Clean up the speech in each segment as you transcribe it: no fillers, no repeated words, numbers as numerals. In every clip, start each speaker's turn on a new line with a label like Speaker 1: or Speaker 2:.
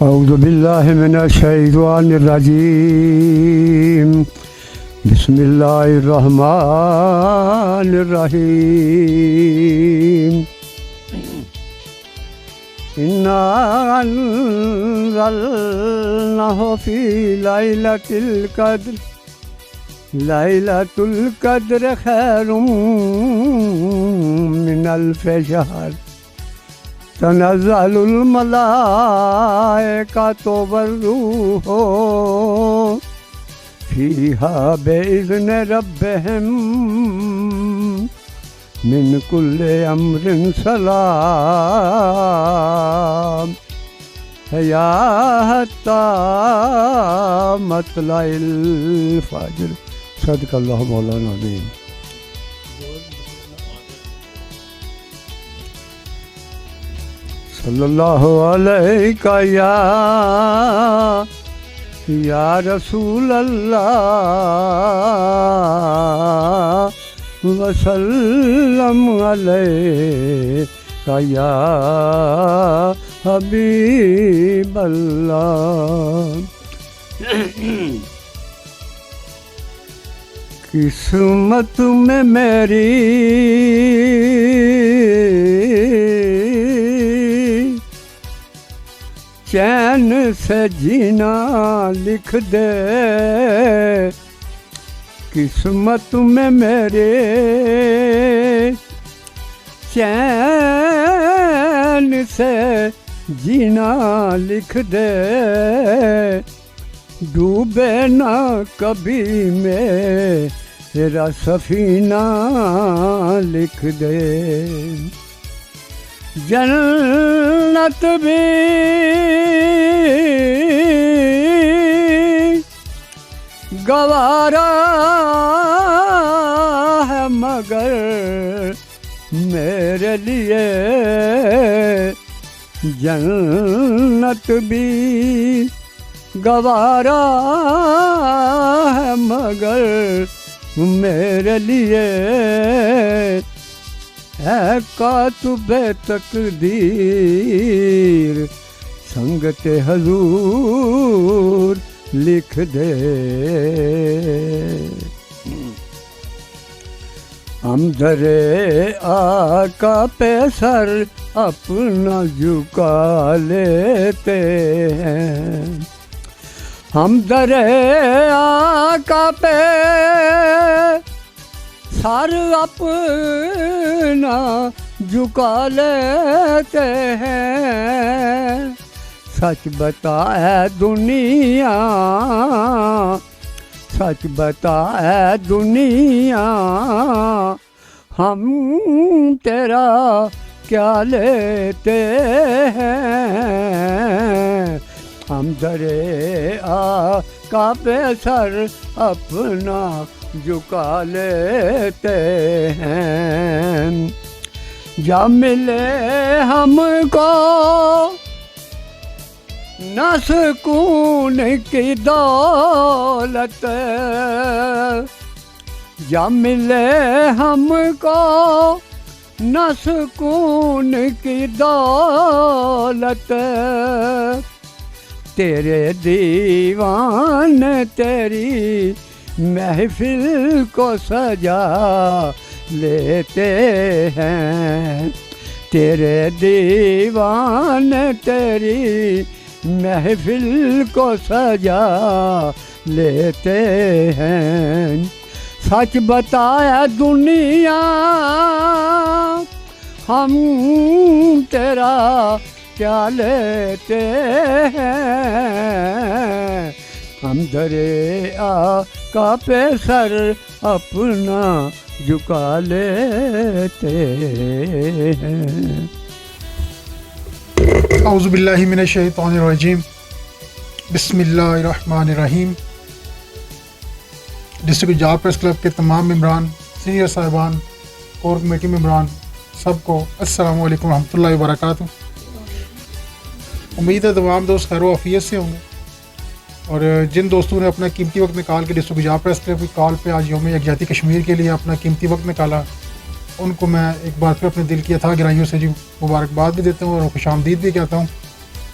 Speaker 1: اعوذ باللہ من الشیطان الرجیم بسم اللہ الرحمن الرحیم انا انزلناہ فی لیلۃ القدر لیلۃ القدر خیر من الف شہر تنزل الملائکۃ والروح فیہا بإذن ربہم من کل امر سلام یا حتی مطلع الفجر صدق اللہ مولانا العظیم. صلی اللہ علیہ یا رسول اللہ وسلم علیہ یا حبیب اللہ. قسمت میں میری چین سے جینا لکھ دے، قسمت میں میرے چین سے جینا لکھ دے، ڈوبے نہ کبھی میرا سفینہ لکھ دے. جنت بھی گوارا ہے مگر میرے لیے، جنت بھی گوارا ہے مگر میرے لیے، اے کاتب تقدیر سنگت حضور لکھ دے. ہم درے آقا پہ سر اپنا جھکا لیتے ہیں، ہم درے آقا پہ سر اپنا جھکا لیتے ہیں. سچ بتا اے دنیا، سچ بتا اے دنیا، ہم تیرا کیا لیتے ہیں. ہم درے آقا پہ سر اپنا جھکا لیتے ہیں. جب ملے ہم کو نہ سکون کی دولت، جب ملے ہم کو نہ سکون کی دولت، تیرے دیوان تیری محفل کو سجا لیتے ہیں، تیرے دیوان تیری محفل کو سجا لیتے ہیں. سچ بتایا دنیا، ہم تیرا کیا لیتے ہیں. ہم درے آقا پہ سر اپنا جھکا لیتے ہیں.
Speaker 2: اعوذ باللہ من الشیطان الرجیم بسم اللہ الرحمن الرحیم. ڈسٹرکٹ جار پریس کلب کے تمام ممبران، سینئر صاحبان، کور کمیٹی ممبران، سب کو السلام علیکم ورحمۃ اللہ وبرکاتہ. امید ہے تمام دوست خیر و عافیت سے ہوں گے، اور جن دوستوں نے اپنا قیمتی وقت نکال کے ڈسٹرکٹ جار پریس کلب کی کال پہ آج یوم یکجہتی کشمیر کے لیے اپنا قیمتی وقت نکالا، ان کو میں ایک بار پھر اپنے دل کی اتھاہ گہرائیوں سے مبارکباد بھی دیتا ہوں اور خوش آمدید بھی کہتا ہوں.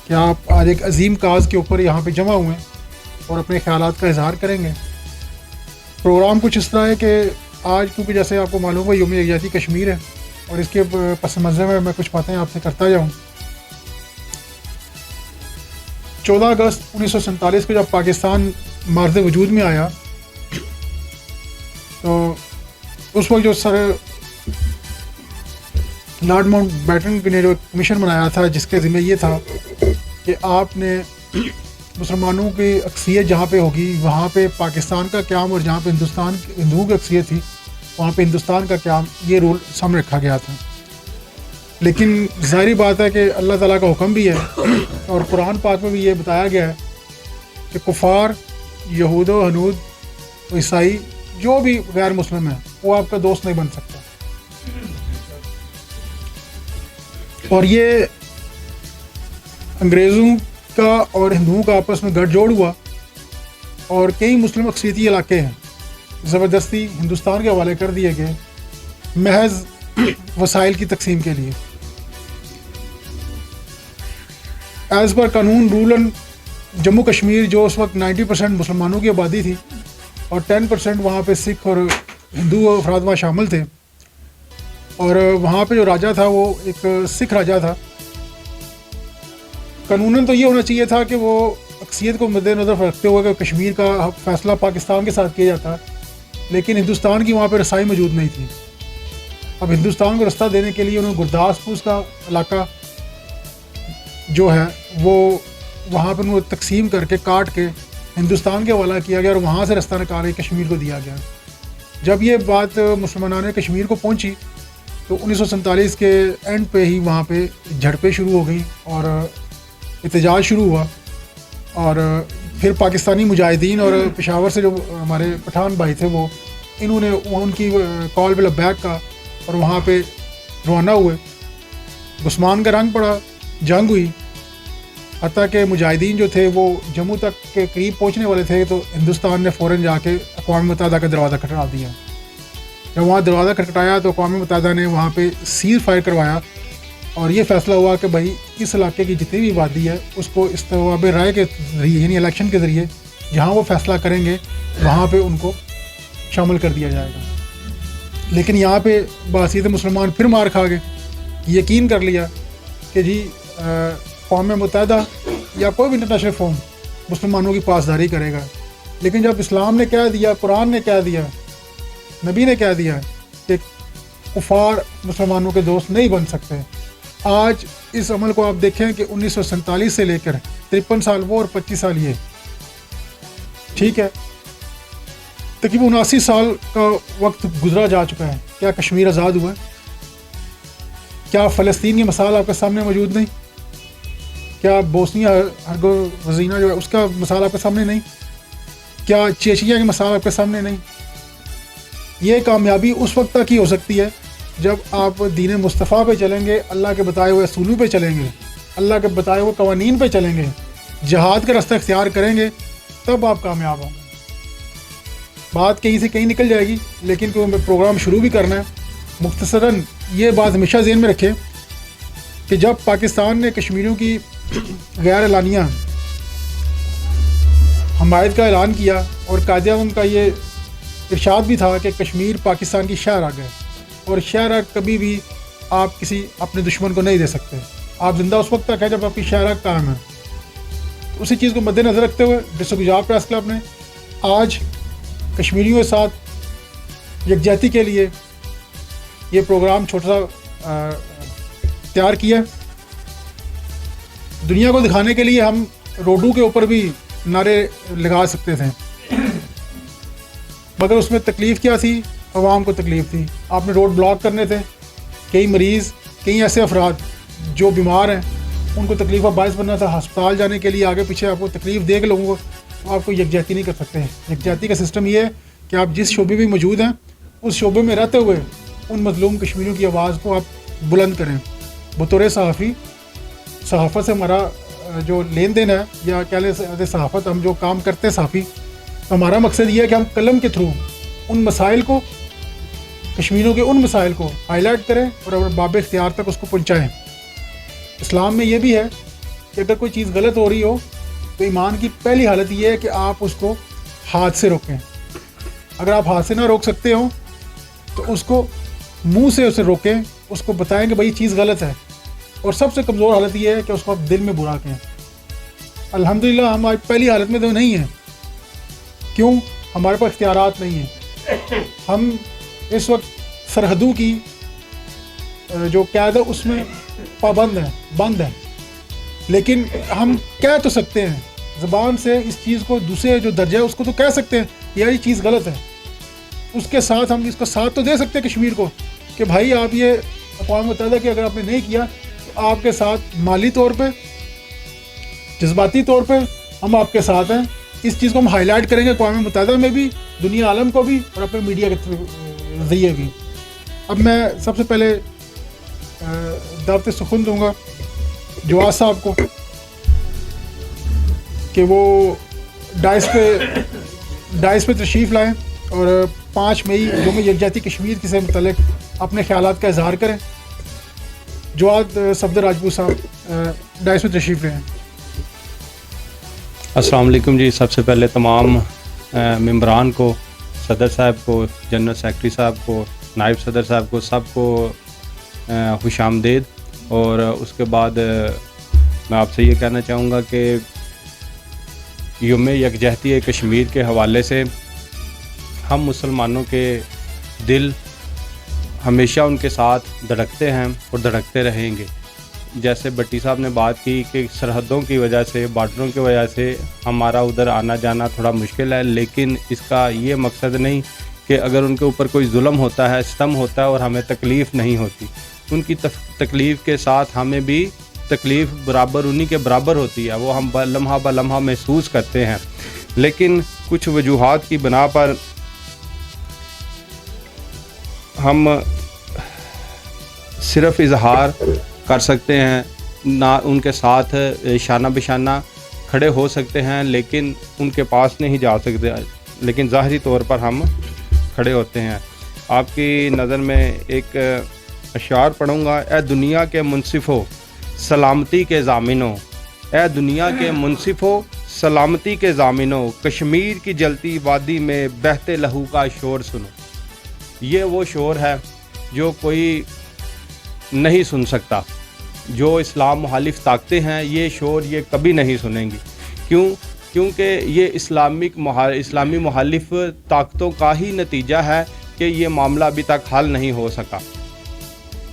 Speaker 2: کہ آپ آج ایک عظیم کاز کے اوپر یہاں پہ جمع ہوئے ہیں اور اپنے خیالات کا اظہار کریں گے. پروگرام کچھ اس طرح ہے کہ آج کیونکہ جیسے آپ کو معلوم ہے یوم یکجہتی کشمیر ہے اور اس کے پس منظر میں کچھ باتیں آپ سے کرتا جاؤں. 14 اگست 1947 کو جب پاکستان مارز وجود میں آیا تو اس وقت جو سر لارڈ ماؤنٹ بیٹن نے جو کمیشن بنایا تھا جس کے ذمہ یہ تھا کہ آپ نے مسلمانوں کی اکثریت جہاں پہ ہوگی وہاں پہ پاکستان کا قیام اور جہاں پہ ہندوؤں کی اکثریت تھی وہاں پہ ہندوستان کا قیام، یہ رول سامنے رکھا گیا تھا. لیکن ظاہری بات ہے کہ اللہ تعالیٰ کا حکم بھی ہے اور قرآن پاک میں بھی یہ بتایا گیا ہے کہ کفار، یہود و ہنود، عیسائی، جو بھی غیر مسلم ہے وہ آپ کا دوست نہیں بن سکتا. اور یہ انگریزوں کا اور ہندوؤں کا آپس میں گٹھ جوڑ ہوا اور کئی مسلم اکثریتی علاقے ہیں زبردستی ہندوستان کے حوالے کر دیے گئے محض وسائل کی تقسیم کے لیے. ایز پر قانون رولن جموں کشمیر جو اس وقت 90% مسلمانوں کی آبادی تھی اور 10% وہاں پہ سکھ اور ہندو افراد وہاں شامل تھے، اور وہاں پہ جو راجا تھا وہ ایک سکھ راجا تھا. قانوناً تو یہ ہونا چاہیے تھا کہ وہ اکثریت کو مد نظر رکھتے ہوئے کہ کشمیر کا فیصلہ پاکستان کے ساتھ کیا جاتا، لیکن ہندوستان کی وہاں پہ رسائی موجود نہیں تھی. اب ہندوستان کو رستہ دینے کے لیے انہوں نے گرداسپور کا علاقہ جو ہے وہ وہاں پہ انہوں نے تقسیم کر کے کاٹ کے ہندوستان کے حوالہ کیا گیا اور وہاں سے رستہ نکال کے کشمیر کو دیا گیا. جب یہ بات مسلمانان کشمیر کو پہنچی تو 1947 کے اینڈ پہ ہی وہاں پہ جھڑپیں شروع ہو گئیں اور احتجاج شروع ہوا. اور پھر پاکستانی مجاہدین اور پشاور سے جو ہمارے پٹھان بھائی تھے وہ انہوں نے ان کی کال پہ لبیک کا اور وہاں پہ روانہ ہوئے. عثمان کا رنگ پڑا، جنگ ہوئی، حتیٰ کہ مجاہدین جو تھے وہ جموں تک کے قریب پہنچنے والے تھے تو ہندوستان نے فوراً جا کے اقوام متحدہ کا دروازہ کھٹکھٹا دیا. جب وہاں دروازہ کھٹکھٹایا تو اقوام متحدہ نے وہاں پہ سیز فائر کروایا اور یہ فیصلہ ہوا کہ بھائی اس علاقے کی جتنی بھی آبادی ہے اس کو استواب رائے کے ذریعے یعنی الیکشن کے ذریعے جہاں وہ فیصلہ کریں گے وہاں پہ ان کو شامل کر دیا جائے گا. لیکن یہاں پہ بحثیت مسلمان پھر مار کھا گئے، یقین کر لیا کہ جی اقوام متحدہ یا کوئی بھی انٹرنیشنل فورم مسلمانوں کی پاسداری کرے گا. لیکن جب اسلام نے کہہ دیا، قرآن نے کہہ دیا، نبی نے کہہ دیا کہ کفار مسلمانوں کے دوست نہیں بن سکتے. آج اس عمل کو آپ دیکھیں کہ 1947 سے لے کر 53 سال وہ اور 25 سال یہ، ٹھیک ہے، تقریباً 79 سال کا وقت گزرا جا چکا ہے. کیا کشمیر آزاد ہوا ہے؟ کیا فلسطین کی مثال آپ کے سامنے موجود نہیں؟ کیا بوسنیا ہرزیگووینا جو ہے اس کا مثال آپ کے سامنے نہیں؟ کیا چیچنیا کی مثال آپ کے سامنے نہیں؟ یہ کامیابی اس وقت تک ہی ہو سکتی ہے جب آپ دین مصطفیٰ پہ چلیں گے، اللہ کے بتائے ہوئے اصولوں پہ چلیں گے، اللہ کے بتائے ہوئے قوانین پہ چلیں گے، جہاد کا راستہ اختیار کریں گے، تب آپ کامیاب ہوں گے. بات کہیں سے کہیں نکل جائے گی لیکن کوئی پروگرام شروع بھی کرنا ہے. مختصراً یہ بات ہمیشہ ذہن میں رکھیں کہ جب پاکستان نے کشمیریوں کی غیر اعلانیہ حمایت کا اعلان کیا اور قائد اعظم کا یہ ارشاد بھی تھا کہ کشمیر پاکستان کی شہر آ گئے اور شہر کبھی بھی آپ کسی اپنے دشمن کو نہیں دے سکتے. آپ زندہ اس وقت تک ہے جب آپ کی شہر قائم ہے. اسی چیز کو مد نظر رکھتے ہوئے ڈسٹرکٹ گجرات پریس کلب نے آج کشمیریوں کے ساتھ یکجہتی کے لیے یہ پروگرام چھوٹا سا تیار کیا. دنیا کو دکھانے کے لیے ہم روڈوں کے اوپر بھی نعرے لگا سکتے تھے، مگر اس میں تکلیف کیا تھی؟ عوام کو تکلیف تھی. آپ نے روڈ بلاک کرنے تھے، کئی مریض، کئی ایسے افراد جو بیمار ہیں ان کو تکلیف کا باعث بننا تھا. ہسپتال جانے کے لیے آگے پیچھے آپ کو تکلیف دے کے لوگوں کو آپ کو یکجہتی نہیں کر سکتے. یکجہتی کا سسٹم یہ ہے کہ آپ جس شعبے میں موجود ہیں اس شعبے میں رہتے ہوئے ان مظلوم کشمیریوں کی آواز کو آپ بلند کریں. بطور صحافی، صحافت سے ہمارا جو لین دین ہے یا کیا لیں صحافت، ہم جو کام کرتے ہیں صحافی، تو ہمارا مقصد یہ ہے کہ ہم قلم کے تھرو ان مسائل کو، کشمیریوں کے ان مسائل کو ہائی لائٹ کریں اور باب اختیار تک اس کو پہنچائیں. اسلام میں یہ بھی ہے کہ اگر کوئی چیز غلط ہو رہی ہو تو ایمان کی پہلی حالت یہ ہے کہ آپ اس کو ہاتھ سے روکیں. اگر آپ ہاتھ سے نہ روک سکتے ہو تو اس کو منہ سے اسے روکیں, اس کو بتائیں کہ بھائی یہ چیز غلط ہے. اور سب سے کمزور حالت یہ ہے کہ اس کو آپ دل میں برا کہیں. الحمدللہ ہم آج پہلی حالت میں تو نہیں ہیں. کیوں؟ ہمارے پاس اختیارات نہیں ہیں. ہم اس وقت سرحدوں کی جو قید ہے اس میں پابند ہیں, بند ہیں. لیکن ہم کہہ تو سکتے ہیں زبان سے اس چیز کو, دوسرے جو درجہ ہے اس کو تو کہہ سکتے ہیں یار یہ چیز غلط ہے. اس کے ساتھ ہم اس کا ساتھ تو دے سکتے ہیں کشمیر کو کہ بھائی آپ یہ اقوام متحدہ کی اگر آپ نے نہیں کیا تو آپ کے ساتھ مالی طور پہ, جذباتی طور پہ ہم آپ کے ساتھ ہیں. اس چیز کو ہم ہائی لائٹ کریں گے اقوام متحدہ میں بھی, دنیا عالم کو بھی, اور اپنے میڈیا کے ذریعے بھی. اب میں سب سے پہلے دعوت سخن دوں گا جواز صاحب کو کہ وہ ڈائس پہ تشریف لائیں اور 5 مئی یوم یکجہتی کشمیر سے متعلق اپنے خیالات کا اظہار کریں. جواد صفدر راجپوت صاحب ڈائس پہ تشریف لائیں.
Speaker 3: السلام علیکم جی. سب سے پہلے تمام ممبران کو, صدر صاحب کو, جنرل سیکرٹری صاحب کو, نائب صدر صاحب کو, سب کو خوش آمدید. اور اس کے بعد میں آپ سے یہ کہنا چاہوں گا کہ یوم یکجہتی کشمیر کے حوالے سے ہم مسلمانوں کے دل ہمیشہ ان کے ساتھ دھڑکتے ہیں اور دھڑکتے رہیں گے. جیسے بٹی صاحب نے بات کی کہ سرحدوں کی وجہ سے, بارڈروں کی وجہ سے ہمارا ادھر آنا جانا تھوڑا مشکل ہے, لیکن اس کا یہ مقصد نہیں کہ اگر ان کے اوپر کوئی ظلم ہوتا ہے, ستم ہوتا ہے اور ہمیں تکلیف نہیں ہوتی. ان کی تکلیف کے ساتھ ہمیں بھی تکلیف برابر انہی کے برابر ہوتی ہے, وہ ہم لمحہ بہ لمحہ محسوس کرتے ہیں. لیکن کچھ وجوہات کی بنا پر ہم صرف اظہار کر سکتے ہیں, نہ ان کے ساتھ شانہ بشانہ کھڑے ہو سکتے ہیں, لیکن ان کے پاس نہیں جا سکتے, لیکن ظاہری طور پر ہم کھڑے ہوتے ہیں. آپ کی نظر میں ایک اشعار پڑھوں گا. اے دنیا کے منصفو سلامتی کے ضامنوں, اے دنیا کے منصفو سلامتی کے ضامنوں, کشمیر کی جلتی وادی میں بہتے لہو کا شور سنو. یہ وہ شور ہے جو کوئی نہیں سن سکتا. جو اسلام مخالف طاقتیں ہیں یہ شور یہ کبھی نہیں سنیں گی. کیونکہ یہ اسلامی مخالف طاقتوں کا ہی نتیجہ ہے کہ یہ معاملہ ابھی تک حل نہیں ہو سکا.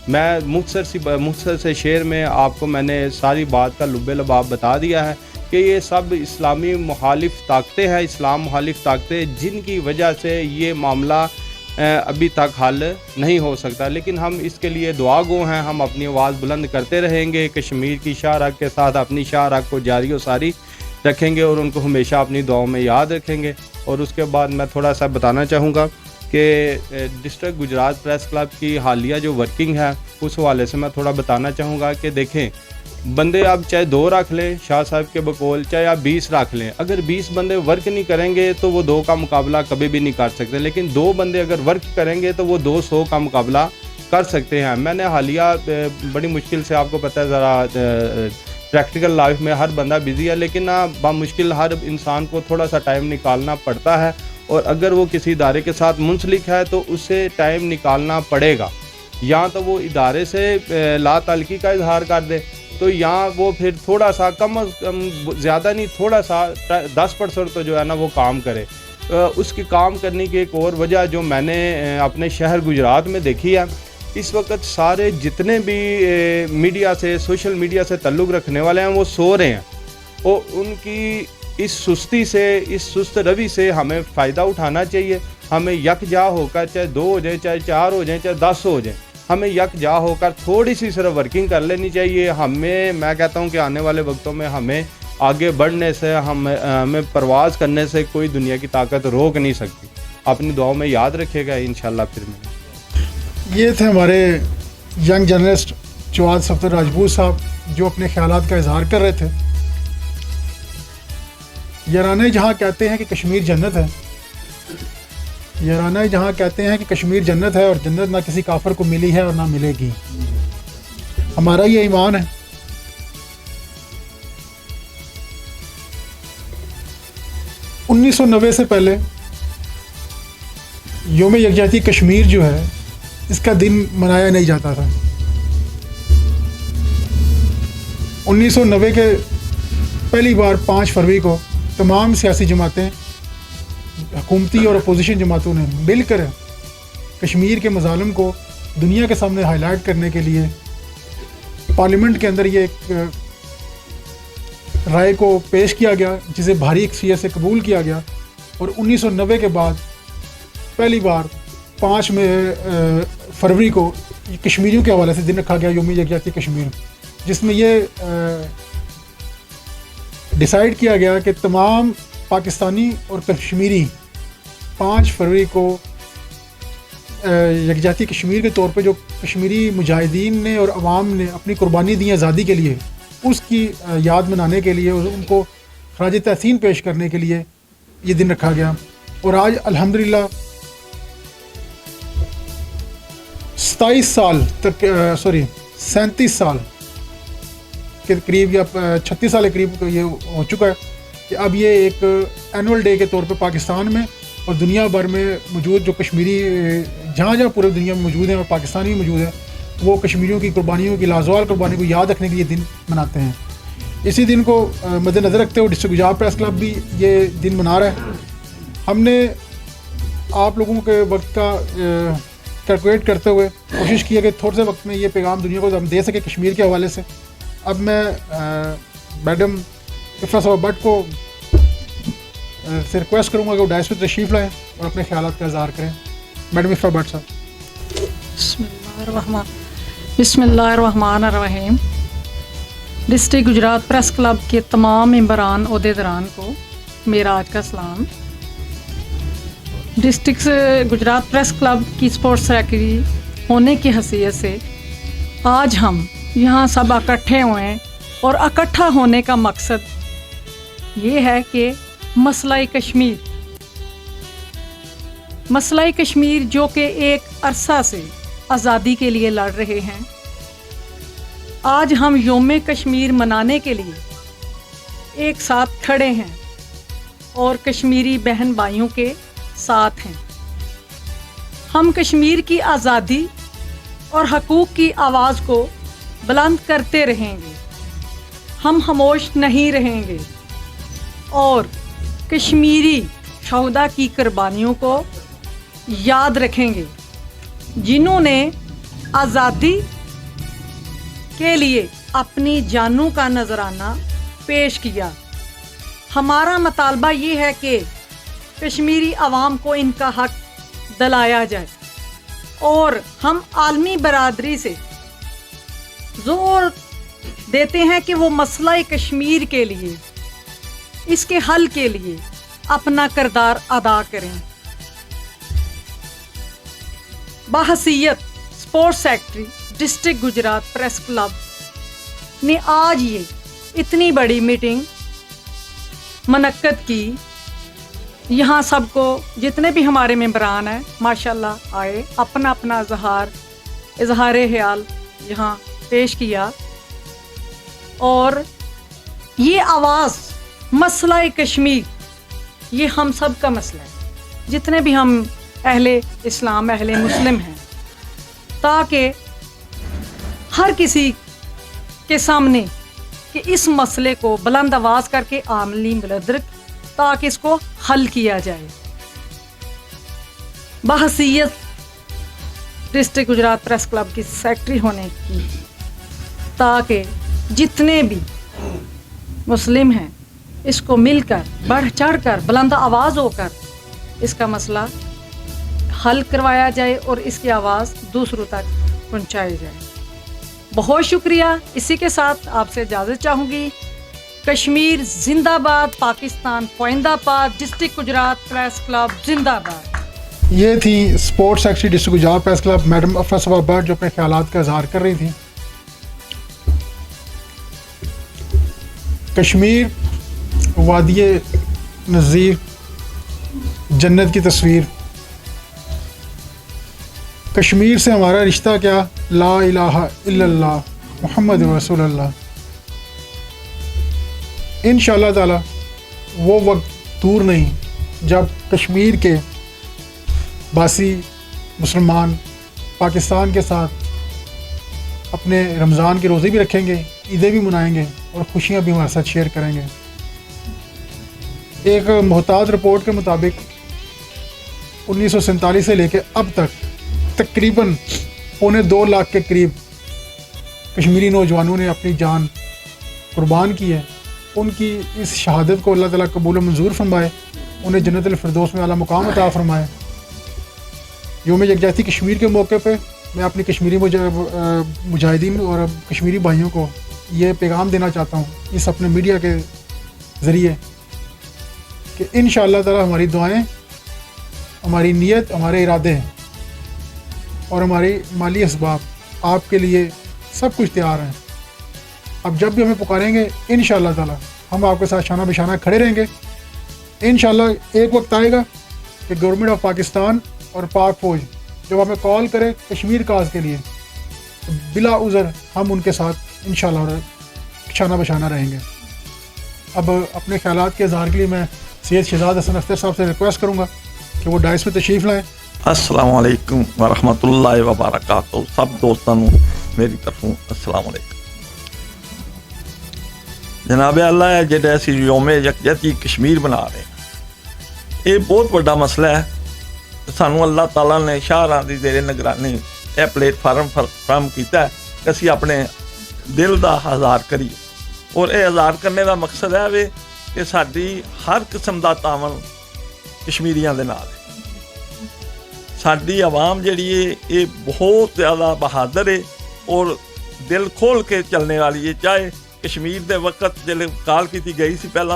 Speaker 3: میں مختصر سے شعر میں آپ کو میں نے ساری بات کا لب لباب بتا دیا ہے کہ یہ سب اسلامی مخالف طاقتیں ہیں, اسلام مخالف طاقتیں, جن کی وجہ سے یہ معاملہ ابھی تک حل نہیں ہو سکتا. لیکن ہم اس کے لیے دعا گو ہیں, ہم اپنی آواز بلند کرتے رہیں گے, کشمیر کی شاہ رگ کے ساتھ اپنی شاہ رگ کو جاری و ساری رکھیں گے اور ان کو ہمیشہ اپنی دعاؤں میں یاد رکھیں گے. اور اس کے بعد میں تھوڑا سا بتانا چاہوں گا کہ ڈسٹرکٹ گجرات پریس کلب کی حالیہ جو ورکنگ ہے اس حوالے سے میں تھوڑا بتانا چاہوں گا کہ دیکھیں, بندے آپ چاہے 2 رکھ لیں شاہ صاحب کے بقول, چاہے آپ 20 رکھ لیں, اگر 20 بندے ورک نہیں کریں گے تو وہ 2 کا مقابلہ کبھی بھی نہیں کر سکتے. لیکن 2 بندے اگر ورک کریں گے تو وہ 200 کا مقابلہ کر سکتے ہیں. میں نے حالیہ بڑی مشکل سے, آپ کو پتہ ہے ذرا پریکٹیکل لائف میں ہر بندہ بزی ہے, لیکن بامشکل ہر انسان کو تھوڑا سا ٹائم نکالنا پڑتا ہے, اور اگر وہ کسی ادارے کے ساتھ منسلک ہے تو اسے ٹائم نکالنا پڑے گا. یا تو وہ ادارے سے لا تعلقی کا اظہار کر دے, تو یہاں وہ پھر تھوڑا سا کم از کم, زیادہ نہیں, تھوڑا سا 10% تو جو ہے نا وہ کام کرے. اس کی کام کرنے کی ایک اور وجہ جو میں نے اپنے شہر گجرات میں دیکھی ہے, اس وقت سارے جتنے بھی میڈیا سے, سوشل میڈیا سے تعلق رکھنے والے ہیں وہ سو رہے ہیں, اور ان کی اس سستی سے, اس سست روی سے ہمیں فائدہ اٹھانا چاہیے. ہمیں یکجا ہو کر, چاہے 2 ہو جائیں, چاہے 4 ہو جائیں, چاہے 10 ہو جائیں, ہمیں یکجا ہو کر تھوڑی سی صرف ورکنگ کر لینی چاہیے. میں کہتا ہوں کہ آنے والے وقتوں میں ہمیں آگے بڑھنے سے, ہمیں پرواز کرنے سے کوئی دنیا کی طاقت روک نہیں سکتی. اپنی دعاؤں میں یاد رکھے گا انشاءاللہ. پھر
Speaker 2: یہ تھے ہمارے ینگ جرنلسٹ جواد صفدر راجپوت صاحب, جو اپنے خیالات کا اظہار کر رہے تھے. یارانہ جہاں کہتے ہیں کہ کشمیر جنت ہے, یارانہ جہاں کہتے ہیں کہ کشمیر جنت ہے, اور جنت نہ کسی کافر کو ملی ہے اور نہ ملے گی. ہمارا یہ ایمان ہے 1990 سے پہلے یوم یکجہتی کشمیر جو ہے اس کا دن منایا نہیں جاتا تھا. 1990 کے پہلی بار 5 فروری کو تمام سیاسی جماعتیں، حکومتی اور اپوزیشن جماعتوں نے مل کر کشمیر کے مظالم کو دنیا کے سامنے ہائی لائٹ کرنے کے لیے پارلیمنٹ کے اندر یہ ایک رائے کو پیش کیا گیا، جسے بھاری اکثریت سے قبول کیا گیا. اور 1990 کے بعد پہلی بار 5 فروری کو کشمیریوں کے حوالے سے دن رکھا گیا یوم یکجہتی کشمیر، جس میں یہ ڈیسائیڈ کیا گیا کہ تمام پاکستانی اور کشمیری 5 فروری کو یکجہتی کشمیر کے طور پہ جو کشمیری مجاہدین نے اور عوام نے اپنی قربانی دی آزادی کے لیے، اس کی یاد منانے کے لیے اور ان کو خراج تحسین پیش کرنے کے لیے یہ دن رکھا گیا. اور آج الحمدللہ 37 سال کے قریب یا 36 سال کے قریب یہ ہو چکا ہے کہ اب یہ ایک اینول ڈے کے طور پہ پاکستان میں اور دنیا بھر میں موجود جو کشمیری جہاں جہاں پورے دنیا میں موجود ہیں اور پاکستان بھی موجود ہیں، وہ کشمیریوں کی قربانیوں کی لازوال قربانی کو یاد رکھنے کے لیے دن مناتے ہیں. اسی دن کو مد نظر رکھتے ہوئے ڈسٹرکٹ گجرات پریس کلب بھی یہ دن منا رہا ہے. ہم نے آپ لوگوں کے وقت کا کیلکولیٹ کرتے ہوئے کوشش کی ہے کہ تھوڑے سے وقت میں یہ پیغام دنیا کو ہم دے سکیں کشمیر کے حوالے سے. اب میں میڈم افرا صاحبہ بٹ کو سے ریکویسٹ کروں گا کہ وہ ڈائس پہ تشریف لائیں اور اپنے خیالات کا اظہار کریں. میڈم افرا بٹ صاحب.
Speaker 4: بسم اللہ الرحمن الرحیم. ڈسٹرکٹ گجرات پریس کلب کے تمام ممبران عہدیداران کو میرا آج کا سلام. ڈسٹرکٹ گجرات پریس کلب کی اسپورٹس سیکرٹری ہونے کی حیثیت سے آج ہم یہاں سب اکٹھے ہوئے ہیں اور اکٹھا ہونے کا مقصد یہ ہے کہ مسئلہ کشمیر جو کہ ایک عرصہ سے آزادی کے لیے لڑ رہے ہیں، آج ہم یوم کشمیر منانے کے لیے ایک ساتھ کھڑے ہیں اور کشمیری بہن بھائیوں کے ساتھ ہیں. ہم کشمیر کی آزادی اور حقوق کی آواز کو بلند کرتے رہیں گے. ہم خاموش نہیں رہیں گے اور کشمیری شہدا کی قربانیوں کو یاد رکھیں گے، جنہوں نے آزادی کے لیے اپنی جانوں کا نذرانہ پیش کیا. ہمارا مطالبہ یہ ہے کہ کشمیری عوام کو ان کا حق دلایا جائے اور ہم عالمی برادری سے زور دیتے ہیں کہ وہ مسئلہ کشمیر کے لیے، اس کے حل کے لیے اپنا کردار ادا کریں. بحیثیت sports secretary district Gujrat press club نے آج یہ اتنی بڑی میٹنگ منعقد کی. یہاں سب کو جتنے بھی ہمارے ممبران ہیں ماشاءاللہ آئے، اپنا اپنا اظہار خیال یہاں پیش کیا. اور یہ آواز مسئلہ کشمیر یہ ہم سب کا مسئلہ ہے، جتنے بھی ہم اہل اسلام اہل مسلم ہیں، تاکہ ہر کسی کے سامنے کہ اس مسئلے کو بلند آواز کر کے عملی ملدرک تاکہ اس کو حل کیا جائے. بحیثیت ڈسٹرکٹ گجرات پریس کلب کی سیکرٹری ہونے کی، تاکہ جتنے بھی مسلم ہیں اس کو مل کر بڑھ چڑھ کر بلند آواز ہو کر اس کا مسئلہ حل کروایا جائے اور اس کی آواز دوسروں تک پہنچائی جائے. بہت شکریہ. اسی کے ساتھ آپ سے اجازت چاہوں گی. کشمیر زندہ باد، پاکستان پوئندہ آباد، ڈسٹرکٹ گجرات پریس کلب زندہ باد.
Speaker 2: یہ تھی sports secretary district Gujrat press club madam Afra صاحبہ بٹ، جو اپنے خیالات کا اظہار کر رہی تھیں. کشمیر وادی نظیر، جنت کی تصویر. کشمیر سے ہمارا رشتہ کیا؟ لا الہ الا اللہ محمد رسول اللہ. انشاءاللہ تعالی وہ وقت دستور نہیں جب کشمیر کے باسی مسلمان پاکستان کے ساتھ اپنے رمضان کے روزے بھی رکھیں گے، عیدیں بھی منائیں گے اور خوشیاں بھی ہمارے ساتھ شیئر کریں گے۔ ایک محتاط رپورٹ کے مطابق 1947 سے لے کے اب تک تقریباً 2.25 لاکھ کے قریب کشمیری نوجوانوں نے اپنی جان قربان کی ہے۔ ان کی اس شہادت کو اللہ تعالیٰ قبول و منظور فرمائے، انہیں جنت الفردوس میں اعلیٰ مقام عطا فرمائے۔ یوم یکجہتی کشمیر کے موقع پہ میں اپنی کشمیری مجاہدین اور کشمیری بھائیوں کو یہ پیغام دینا چاہتا ہوں اس اپنے میڈیا کے ذریعے کہ انشاءاللہ تعالیٰ ہماری دعائیں، ہماری نیت، ہمارے ارادے اور ہماری مالی اسباب آپ کے لیے سب کچھ تیار ہیں۔ اب جب بھی ہمیں پکاریں گے انشاءاللہ تعالیٰ ہم آپ کے ساتھ شانہ بشانہ کھڑے رہیں گے۔ انشاءاللہ ایک وقت آئے گا کہ گورنمنٹ آف پاکستان اور پاک فوج جب ہمیں کال کرے کشمیر کاز کے لیے تو بلا عذر ہم ان کے ساتھ انشاءاللہ شانہ بشانہ رہیں گے۔ اب اپنے خیالات کے اظہار کے لیے میں سید شہزاد حسن اختر صاحب سے ریکویسٹ کروں گا کہ وہ ڈائس میں تشریف لائیں۔
Speaker 5: السلام علیکم ورحمۃ اللہ وبرکاتہ۔ سب دوستوں میری طرفوں السلام علیکم۔ جناب اللہ ہے جڑے اسی یوم یکجہتی کشمیر بنا رہے ہیں، یہ بہت بڑا مسئلہ ہے۔ سانو اللہ تعالیٰ نے شاہراں دی زیر نگرانی یہ پلیٹ فارم فراہم کیتا ہے کہ اسی اپنے دل دا اظہار کریے، اور یہ اظہار کرنے دا مقصد ہے وے کہ ساری ہر قسم دا تعاون کشمیریاں دے نال ہے۔ ساری عوام جڑی ہے یہ بہت زیادہ بہادر ہے اور دل کھول کے چلنے والی ہے۔ چاہے کشمیر دے وقت جلے کال کی گئی سی پہلا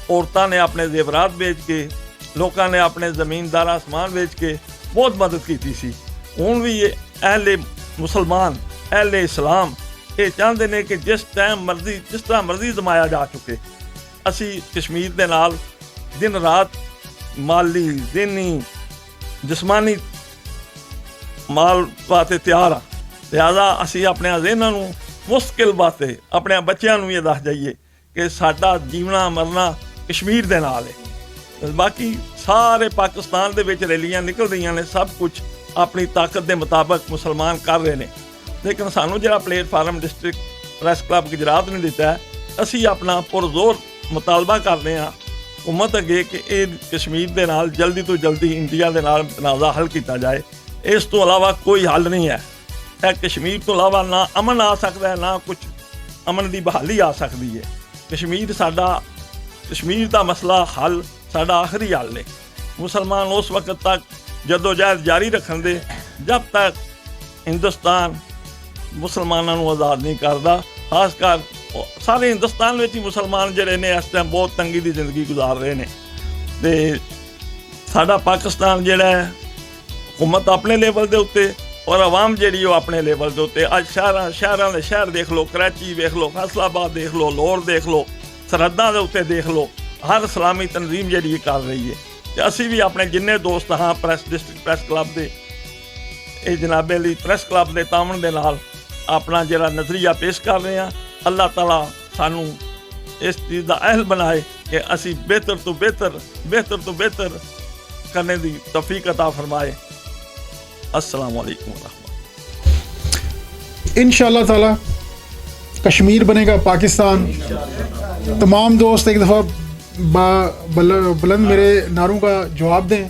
Speaker 5: عورتوں نے اپنے زیورات بیچ کے، لوگوں نے اپنے زمیندار آسمان بیچ کے بہت مدد کی سی۔ ہوں بھی یہ اہل مسلمان، اہل اسلام یہ چاہتے ہیں کہ جس طرح مرضی زمایا جا چکے، اسی کشمیر دے نال دن رات مالی، ذہنی، جسمانی مال واسطے تیار ہاں۔ لہٰذا اسی اپنے ذہنوں مستقل واسطے اپنے بچیاں نوں یہ دس جائیے کہ ساڈا جیونا مرنا کشمیر دے نال ہے۔ باقی سارے پاکستان دے وچ ریلیاں نکل رہی نے، سب کچھ اپنی طاقت دے مطابق مسلمان کر رہے ہیں، لیکن سانو جڑا plate form district press club Gujarat نے دیتا ہے، اسی اپنا پرزور مطالبہ کر رہے ہیں حکومت اگے کہ یہ کشمیر دے نال جلدی تو جلدی انڈیا دے نال تنازع حل کیتا جائے۔ اس تو علاوہ کوئی حل نہیں ہے۔ کشمیر تو علاوہ نہ امن آ سکتا ہے، نہ کچھ امن دی بحالی آ سکتی ہے۔ کشمیر دا مسئلہ حل ساڈا آخری حل ہے۔ مسلمان اس وقت تک جدوجہد جاری رکھن دے جب تک ہندوستان مسلمانوں کو آزاد نہیں کرتا۔ خاص کر سارے ہندوستان میں ہی مسلمان جڑے نے اس ٹائم بہت تنگی دی زندگی گزار رہے ہیں، تے ساڈا پاکستان جڑا ہے حکومت اپنے لیول دے اتنے اور عوام جیڑی وہ اپنے لیول دے اتنے اج شہراں دے شہر دیکھ لو، کراچی دیکھ لو، فیصل آباد دیکھ لو، لاہور دیکھ لو، سرحداں دے اتنے دیکھ لو، ہر اسلامی تنظیم جیڑی کر رہی ہے۔ تے اسی بھی اپنے جنے دوست ہاں ڈسٹرکٹ پریس کلب دے اے جناب علی پریس کلب دے تعاون دے نال اپنا جڑا نظریہ پیش کر رہے ہیں۔ اللہ تعالیٰ سانو اس چیز دا اہل بنائے کہ اسی بہتر تو بہتر کرنے دی توفیق عطا فرمائے۔ السلام علیکم ورحمۃ اللہ۔
Speaker 2: انشاءاللہ تعالیٰ کشمیر بنے گا پاکستان۔ تمام دوست ایک دفعہ بلند میرے نعروں کا جواب دیں۔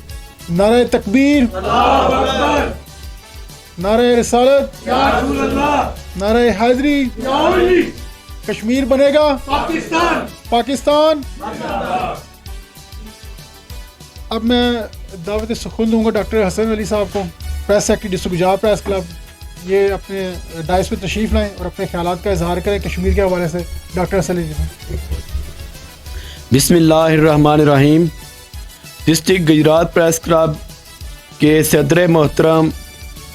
Speaker 2: نعرہ تکبیر، نعرہ رسالت، نعرہ حیدری، کشمیر بنے گا پاکستان۔ اب میں دعوت سخن دوں گا ڈاکٹر حسن علی صاحب کو، press secretary district Gujrat press club, یہ اپنے ڈائس پہ تشریف لائیں اور اپنے خیالات کا اظہار کریں کشمیر کے حوالے سے۔ ڈاکٹر حسن علی جی۔
Speaker 6: بسم اللہ الرحمن الرحیم۔ ڈسٹرکٹ گجرات پریس کلب کے صدر محترم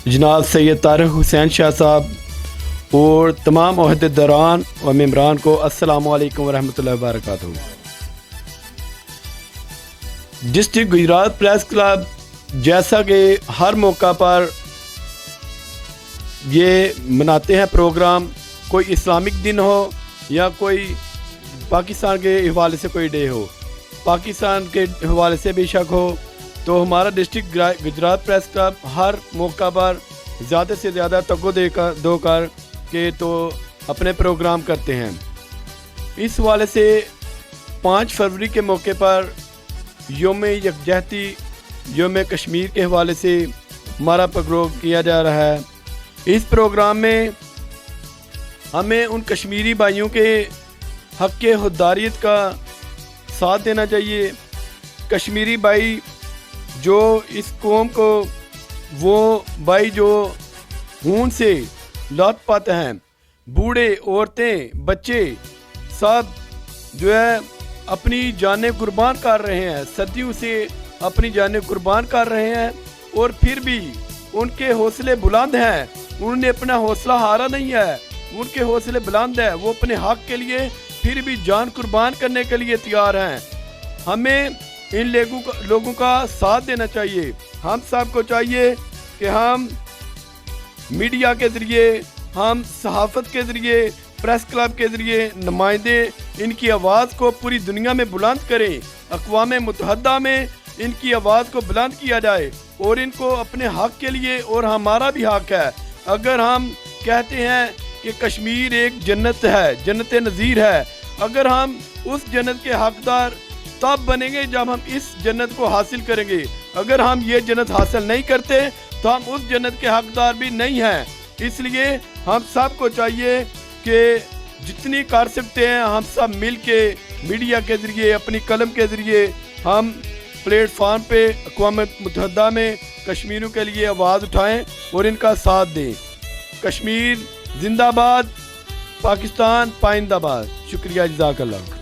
Speaker 6: جناب سید طارق حسین شاہ صاحب اور تمام عہدیداران و ممبران کو السلام علیکم ورحمۃ اللہ وبرکاتہ۔ ڈسٹرکٹ گجرات پریس کلب جیسا کہ ہر موقع پر یہ مناتے ہیں پروگرام، کوئی اسلامک دن ہو یا کوئی پاکستان کے حوالے سے کوئی ڈے ہو، پاکستان کے حوالے سے بے شک ہو، تو ہمارا ڈسٹرکٹ گجرات پریس کلب ہر موقع پر زیادہ سے زیادہ توجہ دو کر کے تو اپنے پروگرام کرتے ہیں۔ اس حوالے سے 5 فروری کے موقع پر یوم یکجہتی، یوم کشمیر کے حوالے سے ہمارا پروگرام کیا جا رہا ہے۔ اس پروگرام میں ہمیں ان کشمیری بھائیوں کے حق خودداریت کا ساتھ دینا چاہیے۔ کشمیری بھائی جو اس قوم کو، وہ بھائی جو خون سے لت پت ہیں، بوڑھے، عورتیں، بچے سب جو ہے اپنی جانیں قربان کر رہے ہیں، صدیوں سے اپنی جانیں قربان کر رہے ہیں، اور پھر بھی ان کے حوصلے بلند ہیں، انہوں نے اپنا حوصلہ ہارا نہیں ہے، ان کے حوصلے بلند ہے، وہ اپنے حق کے لیے پھر بھی جان قربان کرنے کے لیے تیار ہیں۔ ہمیں ان لوگوں کا ساتھ دینا چاہیے۔ ہم سب کو چاہیے کہ ہم میڈیا کے ذریعے، ہم صحافت کے ذریعے، پریس کلب کے ذریعے نمائندے ان کی آواز کو پوری دنیا میں بلند کریں، اقوام متحدہ میں ان کی آواز کو بلند کیا جائے، اور ان کو اپنے حق کے لیے، اور ہمارا بھی حق ہے۔ اگر ہم کہتے ہیں کہ کشمیر ایک جنت ہے، جنت نظیر ہے، اگر ہم اس جنت کے حقدار تب بنیں گے جب ہم اس جنت کو حاصل کریں گے۔ اگر ہم یہ جنت حاصل نہیں کرتے تو ہم اس جنت کے حقدار بھی نہیں ہیں۔ اس لیے ہم سب کو چاہیے کہ جتنی کر سکتے ہیں ہم سب مل کے میڈیا کے ذریعے، اپنی قلم کے ذریعے ہم پلیٹ فارم پہ اقوام متحدہ میں کشمیریوں کے لیے آواز اٹھائیں اور ان کا ساتھ دیں۔ کشمیر زندہ باد، پاکستان پائندہ باد۔ شکریہ، جزاک اللہ۔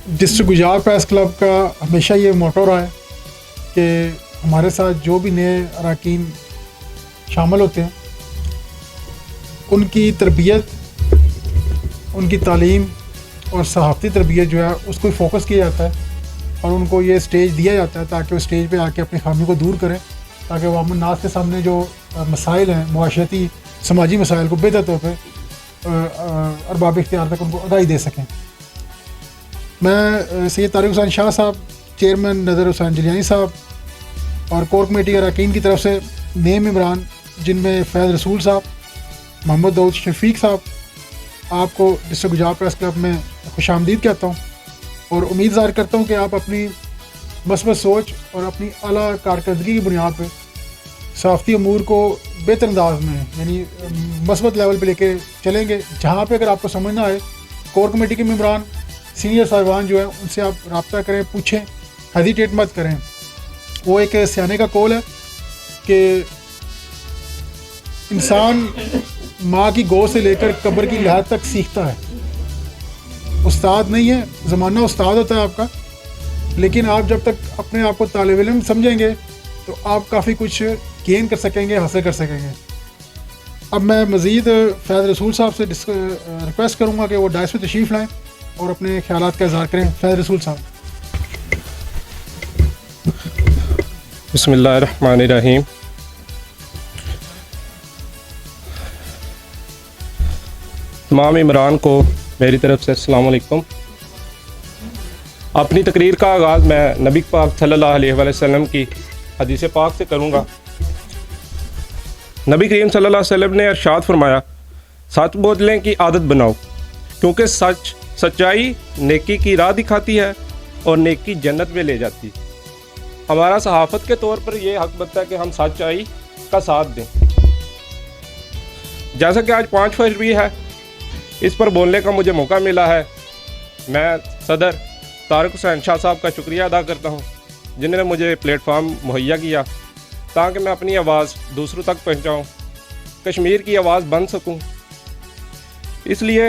Speaker 2: ڈسٹرکٹ گجرات پریس کلب کا ہمیشہ یہ موٹو رہا ہے کہ ہمارے ساتھ جو بھی نئے اراکین شامل ہوتے ہیں ان کی تربیت، ان کی تعلیم اور صحافتی تربیت جو ہے اس کو فوکس کیا جاتا ہے، اور ان کو یہ اسٹیج دیا جاتا ہے تاکہ وہ اسٹیج پہ آ کے اپنی خامیوں کو دور کریں، تاکہ وہ عام الناس کے سامنے جو مسائل ہیں، معاشرتی سماجی مسائل کو بہتر طور پہ ارباب اختیار تک ان کو آگاہی دے سکیں۔ میں سید طارق حسین شاہ صاحب، چیئرمین نظر حسین جلیانی صاحب اور کور کمیٹی اراکین کی طرف سے نئے ممبران جن میں فیض رسول صاحب، محمد داؤد شفیق صاحب، آپ کو ڈسٹرکٹ گجرات پریس کلب میں خوش آمدید کہتا ہوں، اور امید ظاہر کرتا ہوں کہ آپ اپنی مثبت سوچ اور اپنی اعلیٰ کارکردگی کی بنیاد پہ صحافتی امور کو بہتر انداز میں، یعنی مثبت لیول پہ لے کے چلیں گے۔ جہاں پہ اگر آپ کو سمجھ نہ آئے، کور کمیٹی کے ممبران، سینئر صاحبان جو ہیں ان سے آپ رابطہ کریں، پوچھیں، ہیزیٹیٹ مت کریں۔ وہ ایک سیانے کا قول ہے کہ انسان ماں کی گود سے لے کر قبر کی لحد تک سیکھتا ہے، استاد نہیں ہے، زمانہ استاد ہوتا ہے آپ کا، لیکن آپ جب تک اپنے آپ کو طالب علم سمجھیں گے تو آپ کافی کچھ گین کر سکیں گے، حاصل کر سکیں گے۔ اب میں مزید فیض رسول صاحب سے ریکویسٹ کروں گا کہ وہ ڈائس میں تشریف لائیں اور اپنے خیالات کا اظہار کریں۔ فیض رسول صاحب۔
Speaker 7: بسم اللہ الرحمن الرحیم۔ تمام عمران کو میری طرف سے السلام علیکم۔ اپنی تقریر کا آغاز میں نبی پاک صلی اللہ علیہ وسلم کی حدیث پاک سے کروں گا۔ نبی کریم صلی اللہ علیہ وسلم نے ارشاد فرمایا، سچ بولنے کی عادت بناؤ، کیونکہ سچائی نیکی کی راہ دکھاتی ہے اور نیکی جنت میں لے جاتی ہے۔ ہمارا صحافت کے طور پر یہ حق بنتا ہے کہ ہم سچائی کا ساتھ دیں۔ جیسا کہ آج 5 فروری ہے، اس پر بولنے کا مجھے موقع ملا ہے، میں صدر طارق حسین شاہ صاحب کا شکریہ ادا کرتا ہوں جنہوں نے مجھے پلیٹ فارم مہیا کیا تاکہ میں اپنی آواز دوسروں تک پہنچاؤں، کشمیر کی آواز بن سکوں۔ اس لیے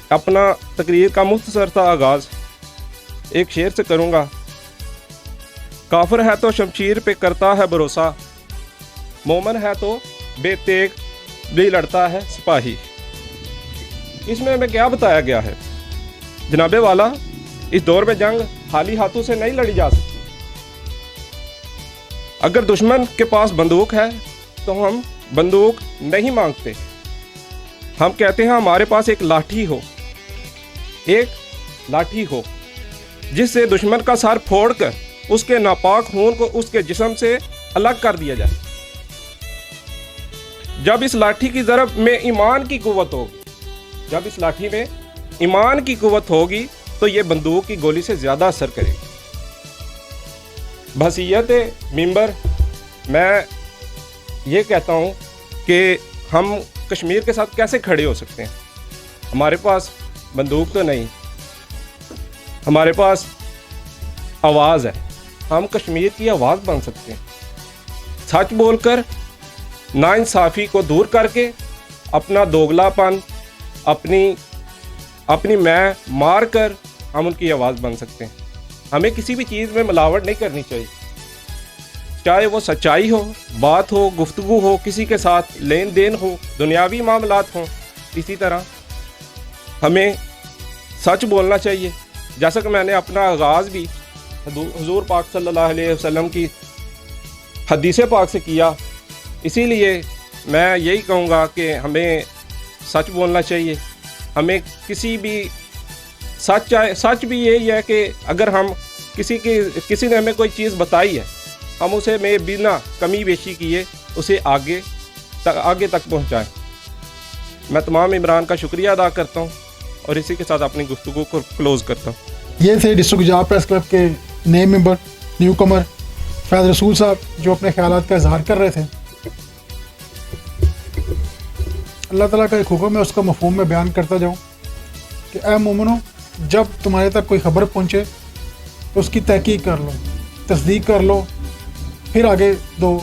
Speaker 7: اپنا تقریر کا مختصر سا آغاز ایک شعر سے کروں گا۔ کافر ہے تو شمشیر پہ کرتا ہے بھروسہ، مومن ہے تو بے تیغ بھی لڑتا ہے سپاہی۔ اس میں ہمیں کیا بتایا گیا ہے؟ جناب والا، اس دور میں جنگ خالی ہاتھوں سے نہیں لڑی جا سکتی۔ اگر دشمن کے پاس بندوق ہے تو ہم بندوق نہیں مانگتے، ہم کہتے ہیں ہمارے پاس ایک لاٹھی ہو، ایک لاٹھی ہو۔ جس سے دشمن کا سر پھوڑ کر اس کے ناپاک خون کو اس کے جسم سے الگ کر دیا جائے۔ جب اس لاٹھی کی ضرب میں ایمان کی قوت ہوگی، جب اس لاٹھی میں ایمان کی قوت ہوگی تو یہ بندوق کی گولی سے زیادہ اثر کرے گی۔ بحیثیت ممبر میں یہ کہتا ہوں کہ ہم کشمیر کے ساتھ کیسے کھڑے ہو سکتے ہیں۔ ہمارے پاس بندوق تو نہیں، ہمارے پاس آواز ہے، ہم کشمیر کی آواز بن سکتے ہیں۔ سچ بول کر، ناانصافی کو دور کر کے، اپنا دوگلا پن، اپنی میں مار کر ہم ان کی آواز بن سکتے ہیں۔ ہمیں کسی بھی چیز میں ملاوٹ نہیں کرنی چاہیے، چاہے وہ سچائی ہو، بات ہو، گفتگو ہو، کسی کے ساتھ لین دین ہو، دنیاوی معاملات ہوں۔ اسی طرح ہمیں سچ بولنا چاہیے، جیسا کہ میں نے اپنا آغاز بھی حضور پاک صلی اللہ علیہ وسلم کی حدیث پاک سے کیا۔ اسی لیے میں یہی کہوں گا کہ ہمیں سچ بولنا چاہیے۔ ہمیں کسی بھی سچ بھی یہی ہے کہ اگر ہم کسی نے ہمیں کوئی چیز بتائی ہے، ہم اسے میں بنا کمی بیشی کیے اسے آگے تک پہنچائیں۔ میں تمام عمران کا شکریہ ادا کرتا ہوں اور اسی کے ساتھ اپنی گفتگو کو کلوز کرتا ہوں۔
Speaker 2: یہ تھے ڈسٹرکٹ گجرات پریس کلب کے نئے ممبر، نیو کمر فیض رسول صاحب، جو اپنے خیالات کا اظہار کر رہے تھے۔ اللہ تعالیٰ کا ایک حکم ہے، اس کا مفہوم میں بیان کرتا جاؤں کہ اے مومنو، جب تمہارے تک کوئی خبر پہنچے تو اس کی تحقیق کر لو، تصدیق کر لو، پھر آگے دو،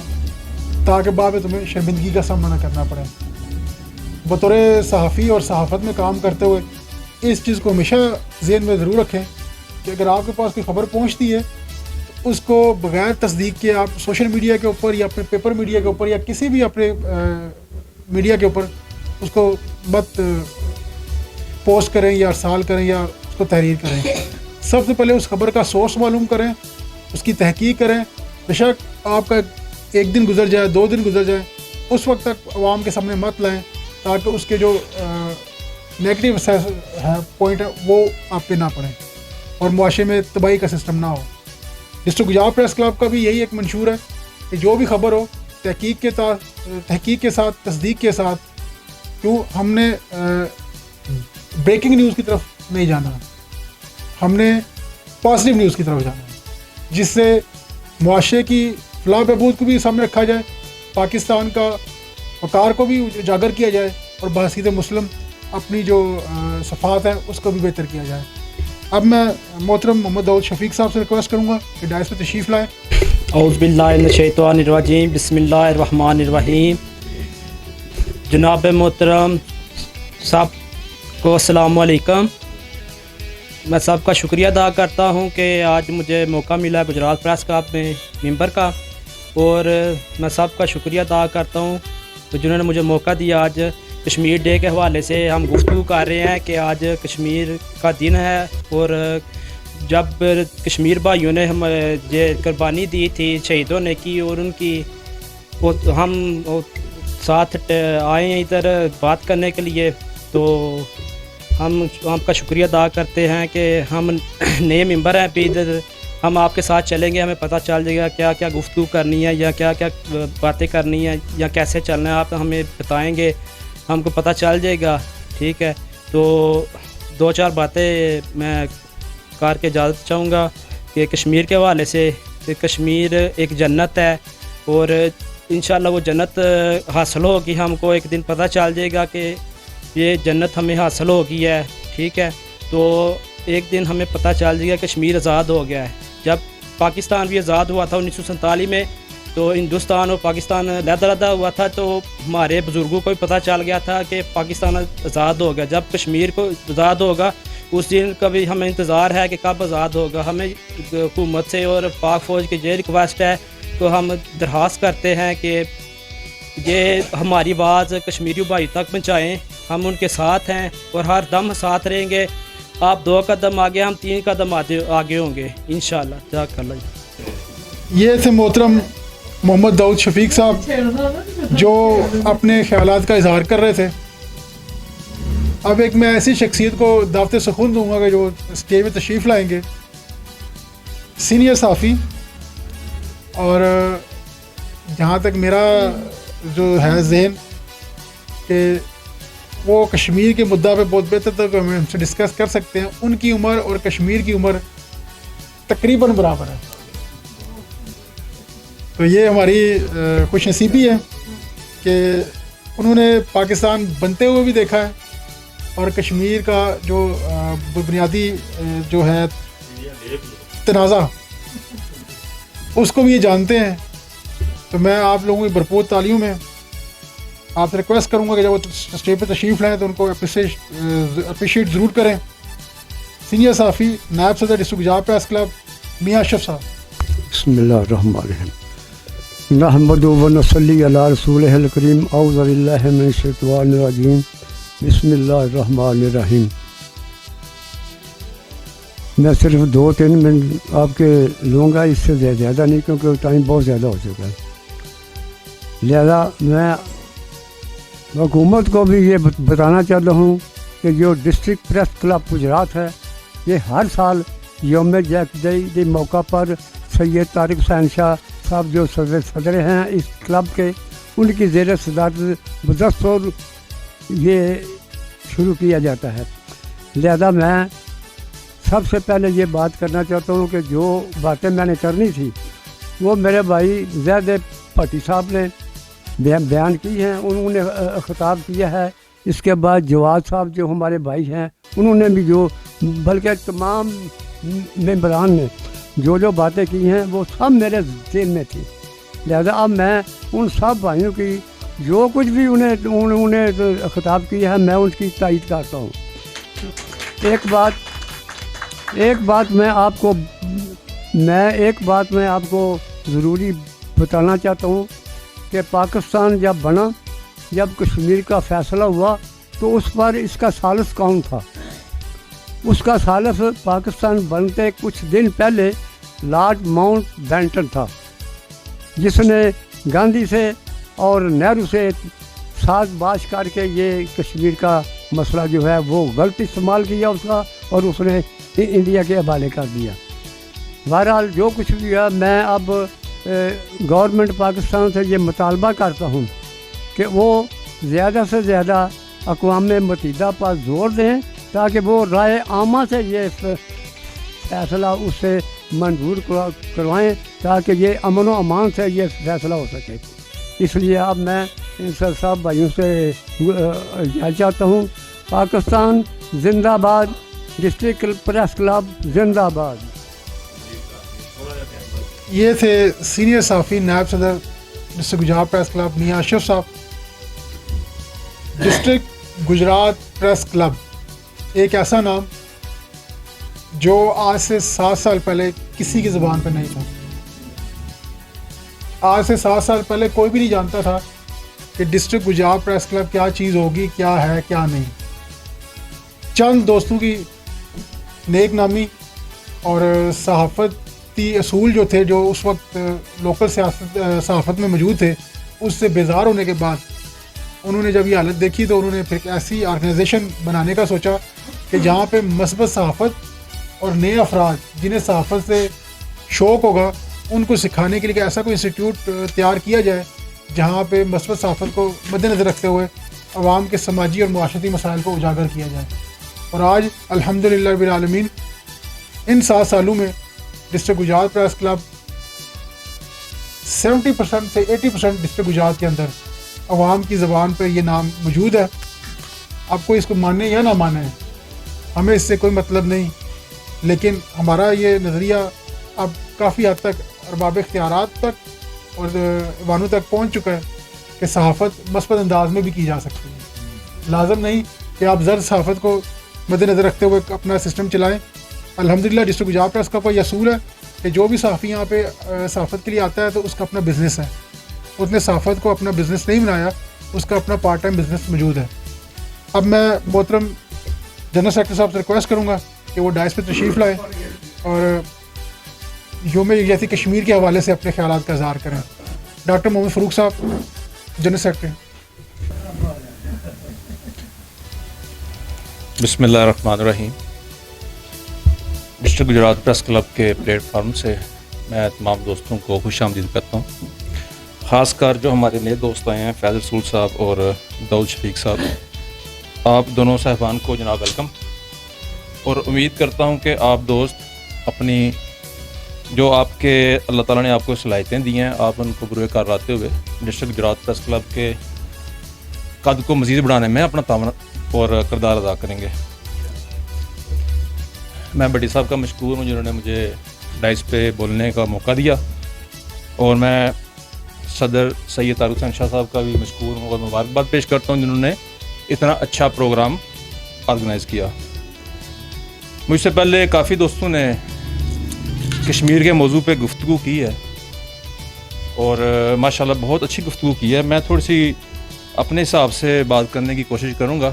Speaker 2: تاکہ بعد میں تمہیں شرمندگی کا سامنا نہ کرنا پڑے۔ بطور صحافی اور صحافت میں کام کرتے ہوئے اس چیز کو ہمیشہ ذہن میں ضرور رکھیں کہ اگر آپ کے پاس کوئی خبر پہنچتی ہے تو اس کو بغیر تصدیق کے آپ سوشل میڈیا کے اوپر یا اپنے پیپر میڈیا کے اوپر یا کسی بھی اپنے میڈیا کے اوپر اس کو مت پوسٹ کریں یا ارسال کریں یا اس کو تحریر کریں۔ سب سے پہلے اس خبر کا سورس معلوم کریں، اس کی تحقیق کریں۔ بے شک آپ کا ایک دن گزر جائے، 2 دن گزر جائے، اس وقت تک عوام کے سامنے مت لائیں تاکہ اس کے جو نیگیٹو پوائنٹ ہے وہ آپ پہ نہ پڑیں اور معاشرے میں تباہی کا سسٹم نہ ہو۔ ڈسٹرکٹ گجرات پریس کلب کا بھی یہی ایک منشور ہے کہ جو بھی خبر ہو تحقیق کے ساتھ، تصدیق کے ساتھ، کیوں ہم نے بریکنگ نیوز کی طرف نہیں جانا، ہم نے پازیٹیو نیوز کی طرف جانا ہے، جس سے معاشرے کی فلاح بہبود کو بھی سامنے رکھا جائے، پاکستان کا وقار کو بھی اجاگر کیا جائے اور بحیثیت مسلم اپنی جو صفات ہے اس کو بھی بہتر کیا جائے۔ اب میں محترم محمد داؤد شفیق صاحب سے ریکویسٹ کروں گا کہ ڈائس پہ تشریف لائیں۔
Speaker 8: اعوذ باللہ من الشیطان الرجیم، بسم اللہ الرحمن الرحیم۔ جناب محترم صاحب کو السلام علیکم۔ میں سب کا شکریہ ادا کرتا ہوں کہ آج مجھے موقع ملا ہے گجرات پریس کلب میں ممبر کا، اور میں سب کا شکریہ ادا کرتا ہوں جنہوں نے مجھے موقع دیا۔ آج کشمیر ڈے کے حوالے سے ہم گفتگو کر رہے ہیں کہ آج کشمیر کا دن ہے، اور جب کشمیر بھائیوں نے ہم یہ قربانی دی تھی، شہیدوں نے کی، اور ان کی ہم ساتھ آئے ہیں ادھر بات کرنے کے لیے، تو ہم آپ کا شکریہ ادا کرتے ہیں کہ ہم نئے ممبر ہیں، پھر ادھر ہم آپ کے ساتھ چلیں گے، ہمیں پتہ چل جائے گا کیا کیا گفتگو کرنی ہے یا کیا کیا باتیں کرنی ہے یا کیسے چلنا ہے، آپ ہمیں بتائیں گے، ہم کو پتہ چل جائے گا، ٹھیک ہے۔ تو 2-4 باتیں میں کر کے اجازت چاہوں گا کہ کشمیر کے حوالے سے کہ کشمیر ایک جنت ہے، اور انشاءاللہ وہ جنت حاصل ہوگی، ہم کو ایک دن پتہ چل جائے گا کہ یہ جنت ہمیں حاصل ہو گئی ہے، ٹھیک ہے۔ تو ایک دن ہمیں پتہ چل جائے گا کشمیر آزاد ہو گیا ہے۔ جب پاکستان بھی آزاد ہوا تھا 1947 میں، تو ہندوستان اور پاکستان علیحدہ ہوا تھا، تو ہمارے بزرگوں کو بھی پتہ چل گیا تھا کہ پاکستان آزاد ہو گیا۔ جب کشمیر کو آزاد ہوگا اس دن کا بھی ہمیں انتظار ہے کہ کب آزاد ہوگا۔ ہمیں حکومت سے اور پاک فوج کی یہ ریکویسٹ ہے، تو ہم درخواست کرتے ہیں کہ یہ ہماری آواز کشمیری بھائی تک پہنچائیں، ہم ان کے ساتھ ہیں اور ہر دم ساتھ رہیں گے۔ آپ 2 قدم آگے، ہم 3 قدم آگے ہوں گے انشاءاللہ۔ جزاک اللہ۔
Speaker 2: یہ تھے محترم محمد داؤد شفیق صاحب جو اپنے خیالات کا اظہار کر رہے تھے۔ اب ایک میں ایسی شخصیت کو دعوت سخن دوں گا کہ جو اسٹیج میں تشریف لائیں گے، سینئر صحافی، اور جہاں تک میرا جو ہے ذہن کہ وہ کشمیر کے مدعا پہ بہت بہتر تک ہم سے ڈسکس کر سکتے ہیں. ان کی عمر اور کشمیر کی عمر تقریباً برابر ہے. تو یہ ہماری خوش نصیبی ہے کہ انہوں نے پاکستان بنتے ہوئے بھی دیکھا ہے اور کشمیر کا جو بنیادی جو ہے تنازع اس کو بھی یہ جانتے ہیں. تو میں آپ لوگوں کی بھرپور تعلیم میں آپ سے ریکویسٹ کروں گا کہ جب وہ اسٹیج پہ تشریف لائیں تو ان کو اپریشیٹ ضرور کریں. سینئر صحافی نائب صدر ڈسٹرکٹ گجرات پریس کلب میاں اشرف صاحب.
Speaker 1: بسم اللہ الرحمن الرحیم نحمدہ و نصلی علی رسولہ الکریم اعوذ باللہ من الشیطان الرجیم بسم اللہ الرحمن الرحیم. میں صرف 2-3 منٹ آپ کے لوں گا، اس سے زیادہ نہیں، کیونکہ ٹائم بہت زیادہ ہو چکا ہے. لہذا میں حکومت کو بھی یہ بتانا چاہتا ہوں کہ جو ڈسٹرکٹ پریس کلب گجرات ہے یہ ہر سال یوم یکجہتی کے موقع پر سید طارق حسین شاہ صاحب جو صدر ہیں اس کلب کے، ان کی زیر صدارت بدستور یہ شروع کیا جاتا ہے. لہذا میں سب سے پہلے یہ بات کرنا چاہتا ہوں کہ جو باتیں میں نے کرنی تھی وہ میرے بھائی زید بھٹی صاحب نے بیان کی ہیں، انہوں نے خطاب کیا ہے. اس کے بعد جواد صاحب جو ہمارے بھائی ہیں انہوں نے بھی جو، بلکہ تمام ممبران نے جو باتیں کی ہیں وہ سب میرے ذہن میں تھی. لہذا اب میں ان سب بھائیوں کی جو کچھ بھی انہوں نے خطاب کیا ہے میں ان کی تائید کرتا ہوں. ایک بات میں آپ کو ضروری بتانا چاہتا ہوں کہ پاکستان جب بنا، جب کشمیر کا فیصلہ ہوا تو اس پر اس کا ثالث کون تھا؟ اس کا ثالث پاکستان بنتے کچھ دن پہلے لارڈ ماؤنٹ بینٹن تھا، جس نے گاندھی سے اور نہرو سے ساز باز کر کے یہ کشمیر کا مسئلہ جو ہے وہ غلط استعمال کیا اس کا، اور اس نے انڈیا کے حوالے کر دیا. بہرحال جو کچھ بھی ہے، میں اب گورنمنٹ پاکستان سے یہ مطالبہ کرتا ہوں کہ وہ زیادہ سے زیادہ اقوام متحدہ پر زور دیں تاکہ وہ رائے عامہ سے یہ فیصلہ اس سے منظور کروائیں تاکہ یہ امن و امان سے یہ فیصلہ ہو سکے. اس لیے اب میں ان سب بھائیوں سے چاہتا ہوں، پاکستان زندہ باد، ڈسٹرکٹ پریس کلب زندہ باد.
Speaker 2: یہ تھے سینئر صحافی نائب صدر ڈسٹرکٹ گجرات پریس کلب میاں اشرف صاحب. ڈسٹرکٹ گجرات پریس کلب ایک ایسا نام جو آج سے 7 سال پہلے کسی کی زبان پہ نہیں تھا. آج سے 7 سال پہلے کوئی بھی نہیں جانتا تھا کہ ڈسٹرکٹ گجرات پریس کلب کیا چیز ہوگی، کیا ہے کیا نہیں. چند دوستوں کی نیک نامی اور صحافتی اصول جو تھے، جو اس وقت لوکل صحافت میں موجود تھے، اس سے بیزار ہونے کے بعد انہوں نے جب یہ حالت دیکھی تو انہوں نے پھر ایک ایسی آرگنائزیشن بنانے کا سوچا کہ جہاں پہ مثبت صحافت اور نئے افراد جنہیں صحافت سے شوق ہوگا ان کو سکھانے کے لیے ایسا کوئی انسٹیٹیوٹ تیار کیا جائے جہاں پہ مثبت صحافت کو مد نظر رکھتے ہوئے عوام کے سماجی اور معاشرتی مسائل کو اجاگر کیا جائے. اور آج الحمدللہ رب العالمین ان 7 سالوں میں ڈسٹرکٹ گجرات پریس کلب 70% سے 80% ڈسٹرکٹ گجرات کے اندر عوام کی زبان پہ یہ نام موجود ہے. آپ کو اس کو مانے یا نہ مانے، ہمیں اس سے کوئی مطلب نہیں، لیکن ہمارا یہ نظریہ اب کافی حد تک ارباب اختیارات تک اور ایوانوں تک پہنچ چکا ہے کہ صحافت مثبت انداز میں بھی کی جا سکتی ہے. لازم نہیں کہ آپ زرد صحافت کو مد نظر رکھتے ہوئے اپنا سسٹم چلائیں. الحمدللہ ڈسٹرکٹ گجرات پریس کا کوئی اصول ہے کہ جو بھی صحافی یہاں پہ صحافت کے لیے آتا ہے تو اس کا اپنا بزنس ہے. اس نے صحافت کو اپنا بزنس نہیں بنایا، اس کا اپنا پارٹ ٹائم بزنس موجود ہے. اب میں محترم جنرل سیکرٹری صاحب سے ریکویسٹ کروں گا کہ وہ ڈائس پہ تشریف لائیں اور یوم یکجہتی کشمیر کے حوالے سے اپنے خیالات کا اظہار کریں. ڈاکٹر محمد فاروق صاحب، جنرل سیکرٹری.
Speaker 9: بسم اللہ الرحمن الرحیم. ڈسٹرکٹ گجرات پریس کلب کے پلیٹ فارم سے میں تمام دوستوں کو خوش آمدید کرتا ہوں، خاص کر جو ہمارے نئے دوست آئے ہیں فیض رسول صاحب اور داؤد شفیق صاحب، آپ دونوں صاحبان کو جناب ویلکم، اور امید کرتا ہوں کہ آپ دوست اپنی جو آپ کے اللہ تعالیٰ نے آپ کو صلاحیتیں دی ہیں آپ ان کو بروئے کار لاتے ہوئے ڈسٹرکٹ گجرات پریس کلب کے قد کو مزید بڑھانے میں اپنا تعاون اور کردار ادا کریں گے۔ میں بٹی صاحب کا مشکور ہوں جنہوں نے مجھے ڈائس پہ بولنے کا موقع دیا، اور میں صدر سید طارق حسین شاہ صاحب کا بھی مشکور ہوں اور مبارکباد پیش کرتا ہوں جنہوں نے اتنا اچھا پروگرام آرگنائز کیا۔ مجھ سے پہلے کافی دوستوں نے کشمیر کے موضوع پہ گفتگو کی ہے اور ماشاءاللہ بہت اچھی گفتگو کی ہے۔ میں تھوڑی سی اپنے حساب سے بات کرنے کی کوشش کروں گا۔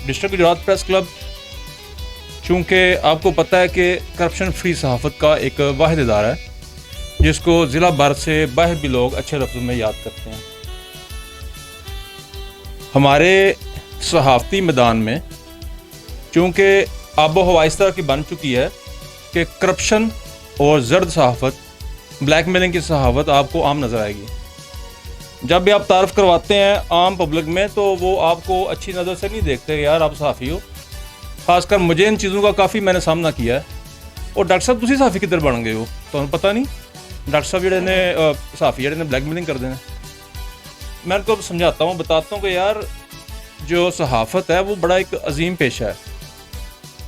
Speaker 9: ڈسٹرکٹ گجرات پریس کلب چونکہ آپ کو پتہ ہے کہ کرپشن فری صحافت کا ایک واحد ادارہ ہے جس کو ضلع بھر سے باہر بھی لوگ اچھے لفظوں میں یاد کرتے ہیں۔ ہمارے صحافتی میدان میں چونکہ آب و ہوا اس طرح کی بن چکی ہے کہ کرپشن اور زرد صحافت، بلیک میلنگ کی صحافت آپ کو عام نظر آئے گی۔ جب بھی آپ تعارف کرواتے ہیں عام پبلک میں تو وہ آپ کو اچھی نظر سے نہیں دیکھتے کہ یار آپ صحافی ہو۔ خاص کر مجھے ان چیزوں کا کافی میں نے سامنا کیا ہے۔ اور ڈاکٹر صاحب تسی صحافی کدھر بن گئے ہو تو پتہ نہیں، ڈاکٹر صاحب جڑے نے صحافی جڑے نے بلیک میلنگ کر دینا۔ میں ان کو سمجھاتا ہوں، بتاتا ہوں کہ یار جو صحافت ہے وہ بڑا ایک عظیم پیشہ ہے۔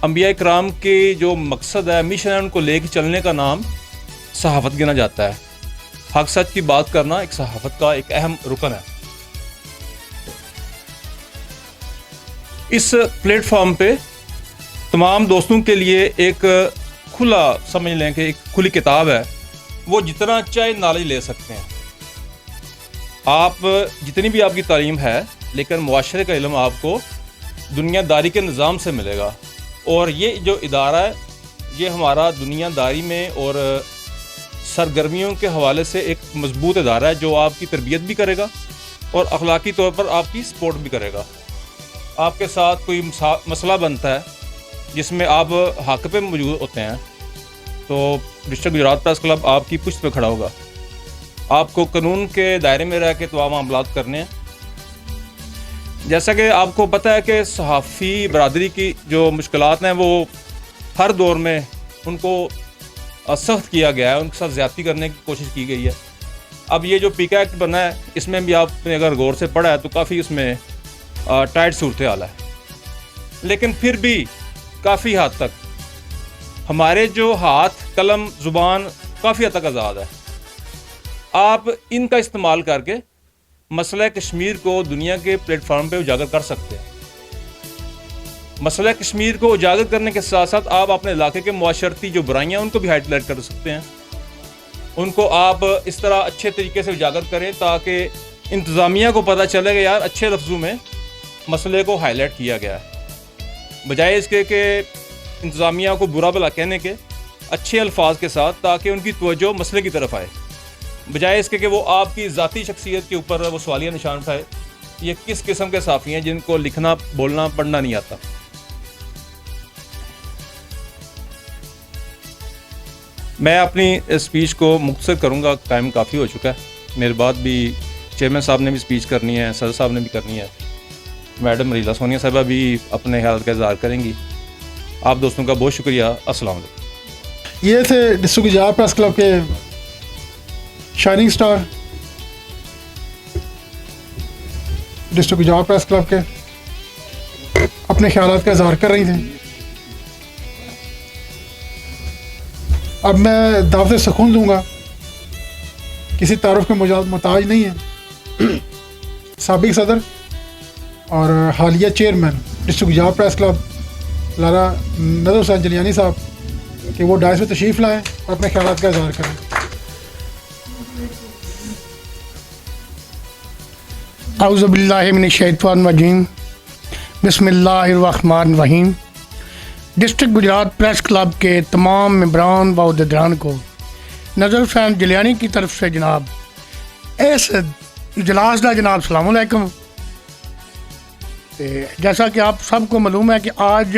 Speaker 9: انبیاء کرام کی جو مقصد ہے، مشن ہے، ان کو لے کے چلنے کا نام صحافت گنا جاتا ہے۔ حق سچ کی بات کرنا ایک صحافت کا ایک اہم رکن ہے۔ اس پلیٹ فارم پہ تمام دوستوں کے لیے ایک کھلا، سمجھ لیں کہ ایک کھلی کتاب ہے، وہ جتنا چاہے نالج لے سکتے ہیں۔ آپ جتنی بھی آپ کی تعلیم ہے لیکن معاشرے کا علم آپ کو دنیا داری کے نظام سے ملے گا، اور یہ جو ادارہ ہے یہ ہمارا دنیا داری میں اور سرگرمیوں کے حوالے سے ایک مضبوط ادارہ ہے جو آپ کی تربیت بھی کرے گا اور اخلاقی طور پر آپ کی سپورٹ بھی کرے گا۔ آپ کے ساتھ کوئی مسئلہ بنتا ہے جس میں آپ حق پہ موجود ہوتے ہیں تو ڈسٹرکٹ گجرات پریس کلب آپ کی پشت پہ کھڑا ہوگا۔ آپ کو قانون کے دائرے میں رہ کے تمام معاملات کرنے ہیں۔ جیسا کہ آپ کو پتہ ہے کہ صحافی برادری کی جو مشکلات ہیں وہ ہر دور میں ان کو سخت کیا گیا ہے، ان کے ساتھ زیادتی کرنے کی کوشش کی گئی ہے۔ اب یہ جو پیکا ایکٹ بنا ہے اس میں بھی آپ نے اگر غور سے پڑھا ہے تو کافی اس میں ٹائٹ صورتحال ہے، لیکن پھر بھی کافی حد تک ہمارے جو ہاتھ، قلم، زبان کافی حد تک آزاد ہے۔ آپ ان کا استعمال کر کے مسئلہ کشمیر کو دنیا کے پلیٹ فارم پہ اجاگر کر سکتے ہیں۔ مسئلہ کشمیر کو اجاگر کرنے کے ساتھ ساتھ آپ اپنے علاقے کے معاشرتی جو برائیاں ان کو بھی ہائی لائٹ کر سکتے ہیں۔ ان کو آپ اس طرح اچھے طریقے سے اجاگر کریں تاکہ انتظامیہ کو پتہ چلے کہ یار اچھے لفظوں میں مسئلے کو ہائی لائٹ کیا گیا ہے، بجائے اس کے کہ انتظامیہ کو برا بھلا کہنے کے اچھے الفاظ کے ساتھ، تاکہ ان کی توجہ مسئلے کی طرف آئے، بجائے اس کے کہ وہ آپ کی ذاتی شخصیت کے اوپر وہ سوالیہ نشان اٹھائے۔ یہ کس قسم کے صحافی ہیں جن کو لکھنا، بولنا، پڑھنا نہیں آتا؟ میں اپنی اسپیچ کو مختصر کروں گا، ٹائم کافی ہو چکا ہے۔ میرے بعد بھی چیئرمین صاحب نے بھی اسپیچ کرنی ہے، صدر صاحب نے بھی کرنی ہے، میڈم ریلا سونیا صاحبہ بھی اپنے خیالات کا اظہار کریں گی۔ آپ دوستوں کا بہت شکریہ۔ السلام علیکم۔
Speaker 2: یہ تھے ڈسٹرکٹ گجرات پریس کلب کے shining star, district Gujrat press club کے اپنے خیالات کا اظہار کر رہی تھیں۔ اب میں دعوت سکون دوں گا، کسی تعارف کے محتاج نہیں ہے۔ سابق صدر اور حالیہ chairman district Gujrat press club Lala Nazar Hussain جلیانی صاحب کہ وہ ڈائس میں تشریف لائیں اور اپنے خیالات کا اظہار کریں۔
Speaker 10: اعوذ باللہ من الشیطان الرجیم، بسم اللہ الرحمن الرحیم۔ ڈسٹرکٹ گجرات پریس کلب کے تمام ممبران و عہدیداران کو نظر حسین جلیانی کی طرف سے جناب اس اجلاس کا جناب السلام علیکم۔ جیسا کہ آپ سب کو معلوم ہے کہ آج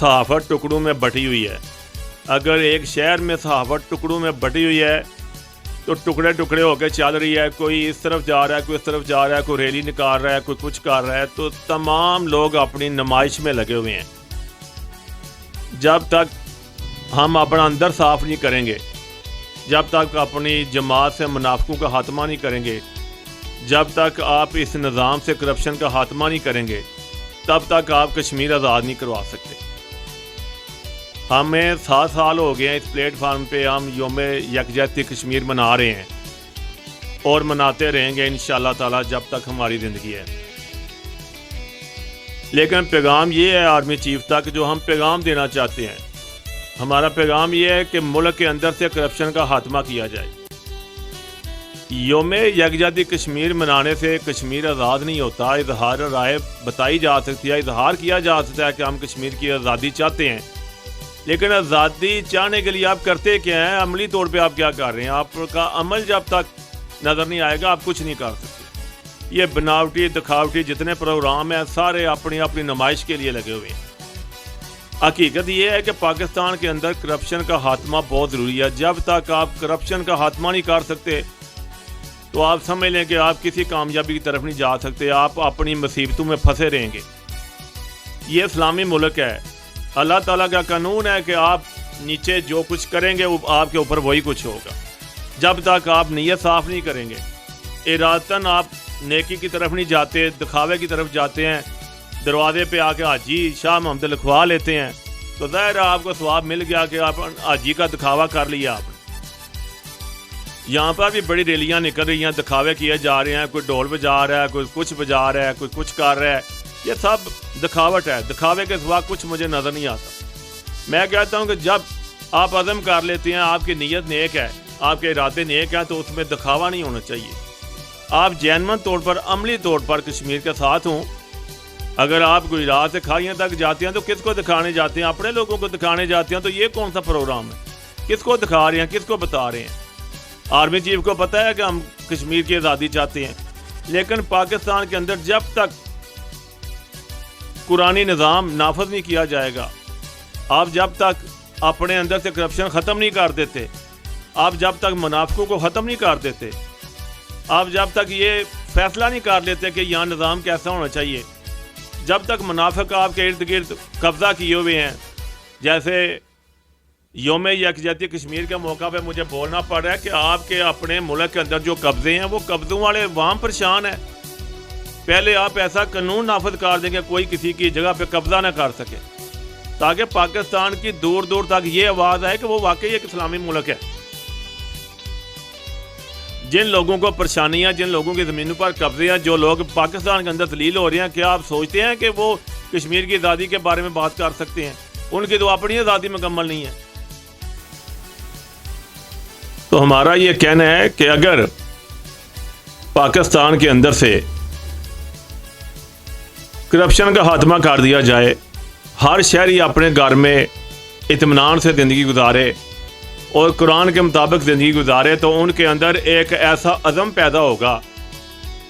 Speaker 11: صحافت ٹکڑوں میں بٹی ہوئی ہے. اگر ایک شہر میں صحافت ٹکڑوں میں بٹی ہوئی ہے تو ٹکڑے ٹکڑے ہو کے چل رہی ہے, کوئی اس طرف جا رہا ہے, کوئی اس طرف جا رہا ہے, کوئی ریلی نکال رہا ہے, کوئی کچھ کر رہا ہے, تو تمام لوگ اپنی نمائش میں لگے ہوئے ہیں. جب تک ہم اپنا اندر صاف نہیں کریں گے, جب تک اپنی جماعت سے منافقوں کا خاتمہ نہیں کریں گے, جب تک آپ اس نظام سے کرپشن کا خاتمہ نہیں کریں گے, تب تک آپ کشمیر آزاد نہیں کروا سکتے. ہمیں 7 سال ہو گئے ہیں اس پلیٹ فارم پہ, ہم یوم یکجہتی کشمیر منا رہے ہیں اور مناتے رہیں گے انشاءاللہ تعالی جب تک ہماری زندگی ہے. لیکن پیغام یہ ہے آرمی چیف تک جو ہم پیغام دینا چاہتے ہیں. ہمارا پیغام یہ ہے کہ ملک کے اندر سے کرپشن کا خاتمہ کیا جائے. یوم یکجہتی کشمیر منانے سے کشمیر آزاد نہیں ہوتا. اظہار رائے بتائی جا سکتی ہے, اظہار کیا جا سکتا ہے کہ ہم کشمیر کی آزادی چاہتے ہیں, لیکن آزادی چاہنے کے لیے آپ کرتے کیا ہیں, عملی طور پہ آپ کیا کر رہے ہیں؟ آپ کا عمل جب تک نظر نہیں آئے گا آپ کچھ نہیں کر سکتے. یہ بناوٹی دکھاوٹی جتنے پروگرام ہیں سارے اپنی اپنی نمائش کے لیے لگے ہوئے ہیں. حقیقت یہ ہے کہ پاکستان کے اندر کرپشن کا خاتمہ بہت ضروری ہے. جب تک آپ کرپشن کا خاتمہ نہیں کر سکتے تو آپ سمجھ لیں کہ آپ کسی کامیابی کی طرف نہیں جا سکتے, آپ اپنی مصیبتوں میں پھنسے رہیں گے. یہ اسلامی ملک ہے, اللہ تعالیٰ کا قانون ہے کہ آپ نیچے جو کچھ کریں گے وہ آپ کے اوپر وہی کچھ ہوگا. جب تک آپ نیت صاف نہیں کریں گے, ارادتاً آپ نیکی کی طرف نہیں جاتے, دکھاوے کی طرف جاتے ہیں, دروازے پہ آ کے حاجی شاہ محمد لکھوا لیتے ہیں, تو ظاہر ہے آپ کو ثواب مل گیا کہ آپ حاجی کا دکھاوا کر لیا آپ نے. یہاں پر بھی بڑی ریلیاں نکل رہی ہیں, دکھاوے کیے جا رہے ہیں, کوئی ڈھول بجا رہا ہے, کوئی کچھ بجا رہا ہے, کوئی کچھ کر رہا ہے. یہ سب دکھاوٹ ہے, دکھاوے کے سوا کچھ مجھے نظر نہیں آتا. میں کہتا ہوں کہ جب آپ عزم کر لیتے ہیں, آپ کی نیت نیک ہے, آپ کے ارادے نیک ہیں, تو اس میں دکھاوا نہیں ہونا چاہیے. آپ جینون طور پر عملی طور پر کشمیر کے ساتھ ہوں. اگر آپ گجرات سے کھائیاں تک جاتے ہیں تو کس کو دکھانے جاتے ہیں؟ اپنے لوگوں کو دکھانے جاتے ہیں. تو یہ کون سا پروگرام ہے؟ کس کو دکھا رہے ہیں, کس کو بتا رہے ہیں؟ آرمی چیف کو پتہ ہے کہ ہم کشمیر کی آزادی چاہتے ہیں, لیکن پاکستان کے اندر جب تک قرآنی نظام نافذ نہیں کیا جائے گا, آپ جب تک اپنے اندر سے کرپشن ختم نہیں کر دیتے, آپ جب تک منافقوں کو ختم نہیں کر دیتے, آپ جب تک یہ فیصلہ نہیں کر لیتے کہ یہاں نظام کیسا ہونا چاہیے, جب تک منافق آپ کے ارد گرد قبضہ کیے ہوئے ہیں. جیسے یوم یکجہتی کشمیر کے موقع پہ مجھے بولنا پڑ رہا ہے کہ آپ کے اپنے ملک کے اندر جو قبضے ہیں وہ قبضوں والے عوام پریشان ہیں. پہلے آپ ایسا قانون نافذ کر دیں کہ کوئی کسی کی جگہ پہ قبضہ نہ کر سکے, تاکہ پاکستان کی دور دور تک یہ آواز آئے کہ وہ واقعی ایک اسلامی ملک ہے. جن لوگوں کو پریشانیاں, جن لوگوں کی زمینوں پر قبضے ہیں, جو لوگ پاکستان کے اندر ذلیل ہو رہے ہیں, کیا آپ سوچتے ہیں کہ وہ کشمیر کی آزادی کے بارے میں بات کر سکتے ہیں؟ ان کی تو اپنی آزادی مکمل نہیں ہے. تو ہمارا یہ کہنا ہے کہ اگر پاکستان کے اندر سے کرپشن کا خاتمہ کر دیا جائے, ہر شہری اپنے گھر میں اطمینان سے زندگی گزارے اور قرآن کے مطابق زندگی گزارے, تو ان کے اندر ایک ایسا عزم پیدا ہوگا,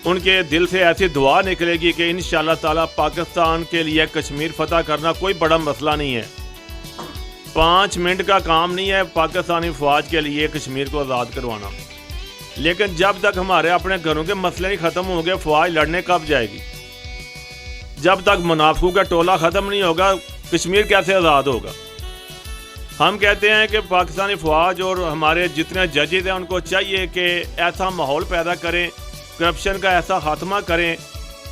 Speaker 11: ان کے دل سے ایسی دعا نکلے گی کہ انشاءاللہ تعالی پاکستان کے لیے کشمیر فتح کرنا کوئی بڑا مسئلہ نہیں ہے. 5 منٹ کا کام نہیں ہے پاکستانی فوج کے لیے کشمیر کو آزاد کروانا. لیکن جب تک ہمارے اپنے گھروں کے مسئلے نہیں ختم ہوں گے, فوج لڑنے کب جائے گی؟ جب تک منافقوں کا ٹولہ ختم نہیں ہوگا, کشمیر کیسے آزاد ہوگا؟ ہم کہتے ہیں کہ پاکستانی فوج اور ہمارے جتنے ججز ہیں ان کو چاہیے کہ ایسا ماحول پیدا کریں, کرپشن کا ایسا خاتمہ کریں,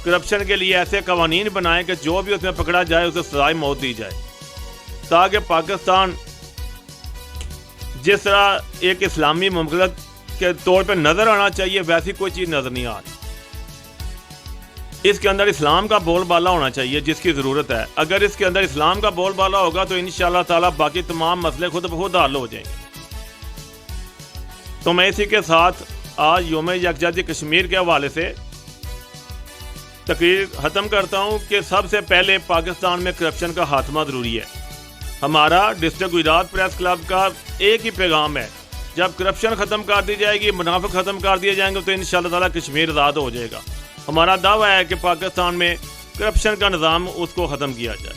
Speaker 11: کرپشن کے لیے ایسے قوانین بنائیں کہ جو بھی اس میں پکڑا جائے اسے سزائے موت دی جائے, تاکہ پاکستان جس طرح ایک اسلامی مملکت کے طور پہ نظر آنا چاہیے ویسی کوئی چیز نظر نہیں آ رہی. اس کے اندر اسلام کا بول بالا ہونا چاہیے جس کی ضرورت ہے. اگر اس کے اندر اسلام کا بول بالا ہوگا تو انشاءاللہ تعالیٰ باقی تمام مسئلے خود بخود حل ہو جائیں گے. تو میں اسی کے ساتھ آج یوم یکجہتی کشمیر کے حوالے سے تقریر ختم کرتا ہوں کہ سب سے پہلے پاکستان میں کرپشن کا خاتمہ ضروری ہے. ہمارا ڈسٹرکٹ گجرات پریس کلب کا ایک ہی پیغام ہے, جب کرپشن ختم کر دی جائے گی, منافق ختم کر دیے جائیں گے, تو انشاءاللہ تعالیٰ کشمیر آزاد ہو جائے گا. ہمارا دعویٰ ہے کہ پاکستان میں کرپشن کا نظام اس کو ختم کیا جائے.